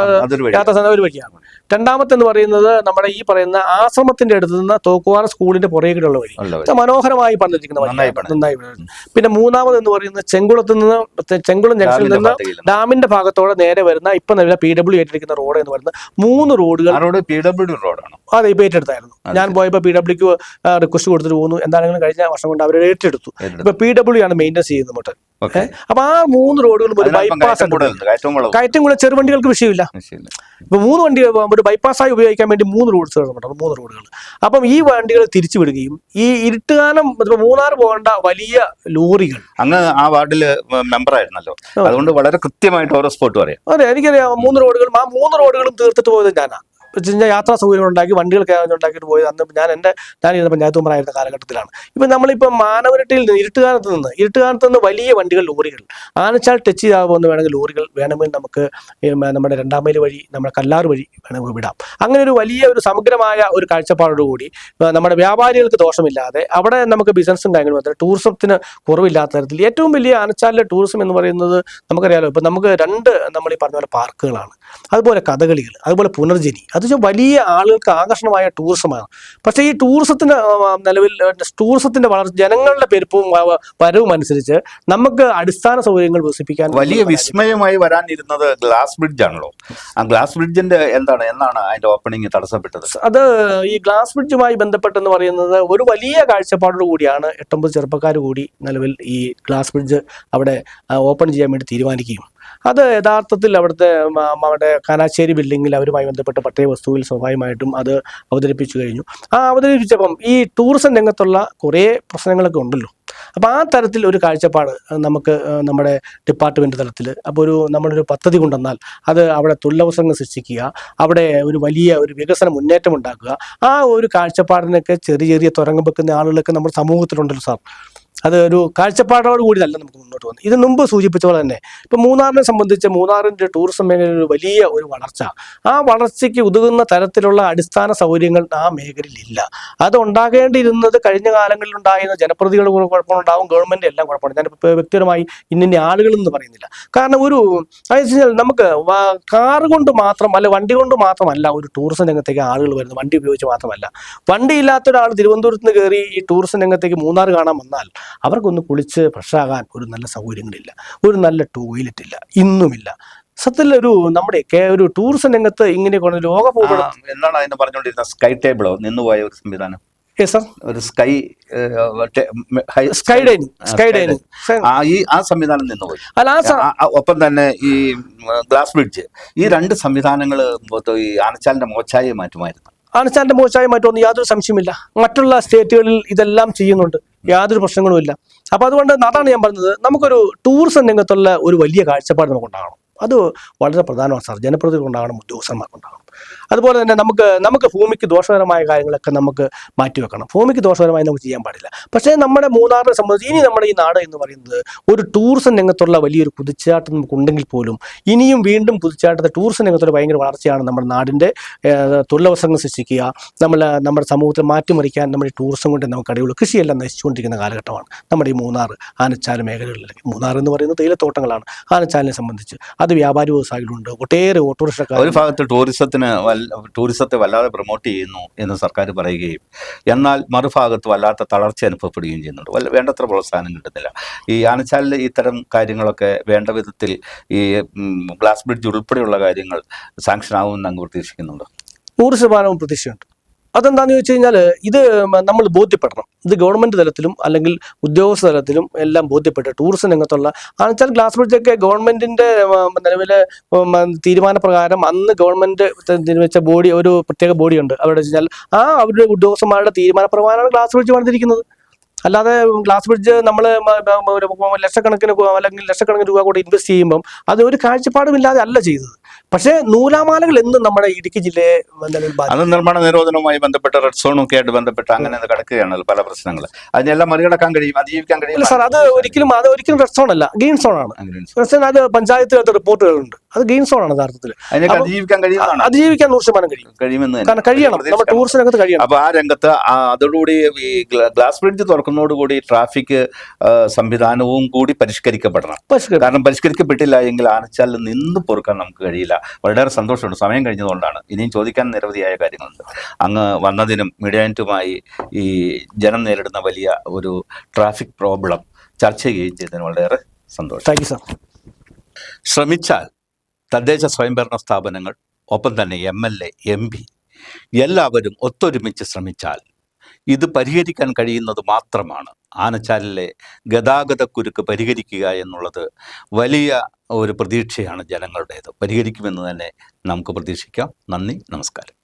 യാത്ര ഒരു വഴിയാണ്. രണ്ടാമത്തെ എന്ന് പറയുന്നത് നമ്മുടെ ഈ പറയുന്ന ആശ്രമത്തിന്റെ അടുത്ത് നിന്ന് തോക്കുപാറ സ്കൂളിന്റെ പുറകിലുള്ള വഴി, മനോഹരമായി പണിതിരിക്കുന്ന വഴി, നന്നായി. പിന്നെ മൂന്നാമത് എന്ന് പറയുന്നത് ചെങ്കുളം ജംഗ്ഷനിൽ നിന്ന് ഡാമിന്റെ ഭാഗത്തോടെ നേരെ വരുന്ന ഇപ്പൊ നിലവിലെ PW ഏറ്റെടുക്കുന്ന റോഡ് എന്ന് പറയുന്നത് 3 റോഡുകൾ. PW റോഡാണ്. അതെ, ഇപ്പൊ ഏറ്റെടുത്തായിരുന്നു. ഞാൻ പോയപ്പോൾ PWക്ക് റിക്വസ്റ്റ് കൊടുത്തിട്ട് പോകുന്നു. എന്താണെങ്കിലും കഴിഞ്ഞ വർഷം കൊണ്ട് അവർ ഏറ്റെടുത്തു. ഇപ്പൊ PW ആണ് മെയിൻ്റെസ് ചെയ്യുന്നത്. അപ്പൊ ആ 3 റോഡുകളും ഒരു ബൈപ്പാസ്, കയറ്റം കൂടെ ചെറുവണ്ടികൾക്ക് വിഷയമില്ല. ഇപ്പൊ 3 വണ്ടി ഒരു ബൈപ്പാസായി ഉപയോഗിക്കാൻ വേണ്ടി 3 റോഡ്സ് 3 റോഡുകൾ. അപ്പം ഈ വണ്ടികൾ തിരിച്ചു വിടുകയും ഈ ഇരുട്ടുകാലം ഇപ്പൊ മൂന്നാർ പോകേണ്ട വലിയ ലോറികൾ, അങ്ങ് ആ വാർഡില് മെമ്പർ ആയിരുന്നല്ലോ, അതുകൊണ്ട് വളരെ കൃത്യമായിട്ട് ഓരോ സ്പോട്ട് പറയാം. അതെ, എനിക്കറിയാം. 3 റോഡുകളും 3 റോഡുകളും തീർത്തിട്ട് പോയത് ഞാനാ. യാത്രാ സൗകര്യങ്ങൾ ഉണ്ടാക്കി, വണ്ടികൾക്ക് ഉണ്ടാക്കിയിട്ട് പോയത് അന്ന് ഞാനിരുന്ന പഞ്ചായത്ത് മെമ്പറായിരുന്ന കാലഘട്ടത്തിലാണ്. ഇപ്പം നമ്മളിപ്പം മാനവരട്ടിയിൽ നിന്ന് ഇരുട്ടുകാലത്ത് നിന്ന് വലിയ വണ്ടികൾ, ലോറികൾ ആനച്ചാൽ ടച്ച് ചെയ്താൽ പോകുന്ന വേണമെങ്കിൽ ലോറികൾ വേണമെങ്കിൽ നമുക്ക് നമ്മുടെ 2-ാം മൈൽ വഴി, നമ്മുടെ കല്ലാർ വഴി വേണമെങ്കിൽ വിടാം. അങ്ങനെ ഒരു വലിയ ഒരു സമഗ്രമായ ഒരു കാഴ്ചപ്പാടോടുകൂടി നമ്മുടെ വ്യാപാരികൾക്ക് ദോഷമില്ലാതെ അവിടെ നമുക്ക് ബിസിനസ്സും കാര്യങ്ങളും മാത്രമേ, ടൂറിസത്തിന് കുറവില്ലാത്ത തരത്തിൽ ഏറ്റവും വലിയ ആനച്ചാലിലെ ടൂറിസം എന്ന് പറയുന്നത് നമുക്കറിയാലോ. ഇപ്പം നമുക്ക് 2 നമ്മൾ ഈ പറഞ്ഞ പോലെ പാർക്കുകളാണ്, അതുപോലെ കഥകളികൾ, അതുപോലെ പുനർജനി. അത് വലിയ ആളുകൾക്ക് ആകർഷണമായ ടൂറിസമാണ്. പക്ഷേ ഈ ടൂറിസത്തിന്റെ വളർച്ച, ജനങ്ങളുടെ പെരുപ്പവും വരവും അനുസരിച്ച് നമുക്ക് അടിസ്ഥാന സൗകര്യങ്ങൾ വികസിപ്പിക്കാൻ വലിയ വിസ്മയമായി വരാനിരുന്നത് ഗ്ലാസ് ബ്രിഡ്ജ് ആണല്ലോ. ആ ഗ്ലാസ് ബ്രിഡ്ജിന്റെ എന്നാണ് അതിന്റെ ഓപ്പണിംഗ് തടസ്സപ്പെട്ടത്? അത് ഈ ഗ്ലാസ് ബ്രിഡ്ജുമായി ബന്ധപ്പെട്ടെന്ന് പറയുന്നത് ഒരു വലിയ കാഴ്ചപ്പാടോട് കൂടിയാണ് 8-9 ചെറുപ്പക്കാർ കൂടി നിലവിൽ ഈ ഗ്ലാസ് ബ്രിഡ്ജ് അവിടെ ഓപ്പൺ ചെയ്യാൻ വേണ്ടി തീരുമാനിക്കുകയും അത് യഥാർത്ഥത്തിൽ അവിടെ കാനാശ്ശേരി ബിൽഡിങ്ങിൽ അവരുമായി ബന്ധപ്പെട്ട പട്ടയ വസ്തുവിൽ സ്വാഭാവികമായിട്ടും അത് അവതരിപ്പിച്ചു കഴിഞ്ഞു. ആ അവതരിപ്പിച്ചപ്പം ഈ ടൂറിസം രംഗത്തുള്ള കുറേ പ്രശ്നങ്ങളൊക്കെ ഉണ്ടല്ലോ. അപ്പോൾ ആ തരത്തിൽ ഒരു കാഴ്ചപ്പാട് നമുക്ക് നമ്മുടെ ഡിപ്പാർട്ട്മെൻറ്റ് തലത്തിൽ അപ്പോൾ നമ്മളൊരു പദ്ധതി കൊണ്ടുവന്നാൽ അത് അവിടെ തൊഴിലവസരങ്ങൾ സൃഷ്ടിക്കുക, അവിടെ ഒരു വലിയ ഒരു വികസന മുന്നേറ്റം ഉണ്ടാക്കുക. ആ ഒരു കാഴ്ചപ്പാടിനൊക്കെ ചെറിയ തുരങ്കം വെക്കുന്ന ആളുകളൊക്കെ നമ്മുടെ സമൂഹത്തിലുണ്ടല്ലോ സാർ. അത് ഒരു കാഴ്ചപ്പാടോട് കൂടി അല്ല നമുക്ക് മുന്നോട്ട് പോകുന്നത്. ഇത് മുമ്പ് സൂചിപ്പിച്ച പോലെ തന്നെ ഇപ്പം മൂന്നാറിനെ സംബന്ധിച്ച് മൂന്നാറിൻ്റെ ടൂറിസം മേഖലയിൽ ഒരു വലിയ ഒരു വളർച്ച, ആ വളർച്ചയ്ക്ക് ഉതകുന്ന തരത്തിലുള്ള അടിസ്ഥാന സൗകര്യങ്ങൾ ആ മേഖലയിലില്ല. അത് ഉണ്ടാകേണ്ടിയിരുന്നത് കഴിഞ്ഞ കാലങ്ങളിൽ ഉണ്ടായിരുന്ന ജനപ്രതിനിധികൾ കുഴപ്പമുണ്ടാവും, ഗവൺമെൻറ് എല്ലാം കുഴപ്പമുണ്ട്. ഞാനിപ്പോൾ വ്യക്തിപരമായി ഇന്ന ആളുകളെന്ന് പറയുന്നില്ല. കാരണം നമുക്ക് കാറ് കൊണ്ട് മാത്രം അല്ല, വണ്ടി കൊണ്ട് മാത്രമല്ല ഒരു ടൂറിസം രംഗത്തേക്ക് ആളുകൾ വരുന്നത്. വണ്ടി ഉപയോഗിച്ച് മാത്രമല്ല, വണ്ടി ഇല്ലാത്ത ഒരാൾ തിരുവനന്തപുരത്ത് നിന്ന് കയറി ഈ ടൂറിസം രംഗത്തേക്ക് മൂന്നാർ കാണാൻ വന്നാൽ അവർക്കൊന്ന് കുളിച്ച് ഫ്രഷാകാൻ ഒരു നല്ല സൗകര്യങ്ങളില്ല, ഒരു നല്ല ടോയ്ലറ്റ് ഇല്ല, ഇന്നുമില്ല. സത്യത്തിൽ നമ്മുടെയൊക്കെ ഒരു ടൂറിസം രംഗത്ത് ഇങ്ങനെ ലോക എന്താണ് അതിന് പറഞ്ഞുകൊണ്ടിരുന്നത്? സ്കൈ ടേബിളോ നിന്നുപോയ ഒരു സംവിധാനം, ഒരു സ്കൈ ഡൈനിങ് ആ സംവിധാനം നിന്നുപോയി. ഒപ്പം തന്നെ ഈ ഗ്ലാസ് ബ്രിഡ്ജ്, ഈ 2 സംവിധാനങ്ങൾ ഈ ആനച്ചാലിന്റെ മോശമായി മാറ്റുമായിരുന്നു. ആനച്ചാലിന്റെ മോശമായി മാറ്റുമെന്ന് യാതൊരു സംശയമില്ല. മറ്റുള്ള സ്റ്റേറ്റുകളിൽ ഇതെല്ലാം ചെയ്യുന്നുണ്ട്, യാതൊരു പ്രശ്നങ്ങളുമില്ല. അപ്പോൾ അതുകൊണ്ട് അതാണ് ഞാൻ പറഞ്ഞത്, നമുക്കൊരു ടൂറിസം രംഗത്തുള്ള ഒരു വലിയ കാഴ്ചപ്പാട് നമുക്കുണ്ടാകണം. അത് വളരെ പ്രധാനമാണ് സാർ. ജനപ്രതിനിധികളുണ്ടാകണം, ഉദ്യോഗസ്ഥന്മാർക്കുണ്ടാകണം. അതുപോലെ തന്നെ നമുക്ക് ഭൂമിക്ക് ദോഷകരമായ കാര്യങ്ങളൊക്കെ നമുക്ക് മാറ്റിവെക്കണം. ഭൂമിക്ക് ദോഷകരമായി നമുക്ക് ചെയ്യാൻ പാടില്ല. പക്ഷേ നമ്മുടെ മൂന്നാറിനെ സംബന്ധിച്ച് ഇനി നമ്മുടെ ഈ നാട് എന്ന് പറയുന്നത് ഒരു ടൂറിസം രംഗത്തുള്ള വലിയൊരു കുതിച്ചാട്ടം നമുക്കുണ്ടെങ്കിൽ പോലും ഇനിയും വീണ്ടും കുതിച്ചാട്ടത്തെ ടൂറിസം രംഗത്തുള്ള ഭയങ്കര വളർച്ചയാണ് നമ്മുടെ നാടിൻ്റെ തൊഴിലവസരങ്ങൾ സൃഷ്ടിക്കുക, നമ്മുടെ സമൂഹത്തിൽ മാറ്റിമറിക്കാൻ നമ്മുടെ ടൂറിസം കൊണ്ട് നമുക്ക് അടിയുള്ളൂ. കൃഷിയെല്ലാം നശിച്ചുകൊണ്ടിരിക്കുന്ന കാലഘട്ടമാണ് നമ്മുടെ ഈ മൂന്നാർ ആനച്ചാൽ മേഖലകളിലേക്ക്. മൂന്നാർ എന്ന് പറയുന്നത് തേയിലത്തോട്ടങ്ങളാണ്. ആനച്ചാലിനെ സംബന്ധിച്ച് അത് വ്യാപാരി വ്യവസായികളുണ്ട്, ഒട്ടേറെ ഓട്ടോറിക്ഷക്കാർ. ഒരു ഭാഗത്ത് ടൂറിസത്തിന് ടൂറിസത്തെ വല്ലാതെ പ്രൊമോട്ട് ചെയ്യുന്നു എന്ന് സർക്കാർ പറയുകയും എന്നാൽ മറുഭാഗത്ത് വല്ലാത്ത തളർച്ച അനുഭവപ്പെടുകയും ചെയ്യുന്നുണ്ട്. വേണ്ടത്ര പ്രോത്സാഹനം കിട്ടുന്നില്ല. ഈ ആനച്ചാലിൽ ഇത്തരം കാര്യങ്ങളൊക്കെ വേണ്ട വിധത്തിൽ ഈ ഗ്ലാസ് ബ്രിഡ്ജ് ഉൾപ്പെടെയുള്ള കാര്യങ്ങൾ സാങ്ഷൻ ആവുമെന്ന് അങ്ങ് പ്രതീക്ഷിക്കുന്നുണ്ട്. 100% പ്രതീക്ഷയുണ്ട്. അതെന്താണെന്ന് ചോദിച്ചു കഴിഞ്ഞാൽ ഇത് നമ്മൾ ബോധ്യപ്പെടണം. ഇത് ഗവൺമെന്റ് തലത്തിലും അല്ലെങ്കിൽ ഉദ്യോഗസ്ഥ തലത്തിലും എല്ലാം ബോധ്യപ്പെട്ട് ടൂറിസം രംഗത്തുള്ള ആണെച്ചാൽ ഗ്ലാസ് ബ്രിഡ്ജൊക്കെ ഗവൺമെന്റിന്റെ നിലവിലെ തീരുമാനപ്രകാരം അന്ന് ഗവൺമെന്റ് വെച്ച ബോഡി, ഒരു പ്രത്യേക ബോഡിയുണ്ട് അവിടെ വെച്ചാൽ അവരുടെ ഉദ്യോഗസ്ഥന്മാരുടെ തീരുമാനപ്രകാരമാണ് ഗ്ലാസ് ബ്രിഡ്ജ് പണിതിരിക്കുന്നത്. അല്ലാതെ ഗ്ലാസ് ബ്രിഡ്ജ് നമ്മൾ ലക്ഷക്കണക്കിന് രൂപ കൂടി ഇൻവെസ്റ്റ് ചെയ്യുമ്പം അത് ഒരു കാഴ്ചപ്പാടുമില്ലാതെ അല്ല ചെയ്തത്. പക്ഷേ നൂലാമാലകൾ എന്നും നമ്മുടെ ഇടുക്കി ജില്ലയെ അത് നിർമ്മാണ നിരോധനവുമായി ബന്ധപ്പെട്ട റെഡ് സോണും ഒക്കെ ആയിട്ട് ബന്ധപ്പെട്ട് അങ്ങനെ കിടക്കുകയാണല്ലോ പല പ്രശ്നങ്ങൾ. അതിനെല്ലാം മറികടക്കാൻ കഴിയും, അതിജീവിക്കാൻ കഴിയും. സാർ അത് ഒരിക്കലും റെഡ് സോൺ അല്ല, ഗ്രീൻ സോൺ ആണ്. അത് പഞ്ചായത്ത് റിപ്പോർട്ടുകളുണ്ട്, അത് ഗ്രീൻ സോൺ ആണ് യഥാർത്ഥത്തിൽ. അതിനൊക്കെ അതിജീവിക്കാൻ കഴിയുന്നതാണ്. അതിജീവിക്കാൻ 100% കഴിയുമെന്ന്, കാരണം കഴിയണം, നമ്മുടെ ടൂറിസം രംഗത്ത് കഴിയണം. അപ്പൊ ആ രംഗത്ത് അതോടുകൂടി ഈ ഗ്ലാസ് ബ്രിഡ്ജ് തുറക്കുന്നതോടുകൂടി ട്രാഫിക് സംവിധാനവും കൂടി പരിഷ്കരിക്കപ്പെടണം. കാരണം പരിഷ്കരിക്കപ്പെട്ടില്ല എങ്കിൽ ആനച്ചാലിൽ നിന്ന് പൊറുക്കാൻ നമുക്ക് കഴിയില്ല. വളരെ സന്തോഷമുണ്ട്, സമയം കഴിഞ്ഞതുകൊണ്ടാണ്. ഇനിയും ചോദിക്കാൻ നിരവധിയായ കാര്യങ്ങളുണ്ട്. അങ്ങ് വന്നതിനും മീഡിയറ്റുമായി ഈ ജനം നേരിടുന്ന വലിയ ഒരു ട്രാഫിക് പ്രോബ്ലം ചർച്ച ചെയ്യുകയും ചെയ്തതിന് വളരെയേറെ സന്തോഷം. Thank you sir. ശ്രമിച്ചാൽ തദ്ദേശ സ്വയംഭരണ സ്ഥാപനങ്ങൾ, ഒപ്പം തന്നെ MLA, MP എല്ലാവരും ഒത്തൊരുമിച്ച് ശ്രമിച്ചാൽ ഇത് പരിഹരിക്കാൻ കഴിയുന്നത് മാത്രമാണ്. ആനച്ചാലിലെ ഗതാഗതക്കുരുക്ക് പരിഹരിക്കുക എന്നുള്ളത് വലിയ ഒരു പ്രതീക്ഷയാണ് ജനങ്ങളുടേത്. പരിഹരിക്കുമെന്ന് തന്നെ നമുക്ക് പ്രതീക്ഷിക്കാം. നന്ദി, നമസ്കാരം.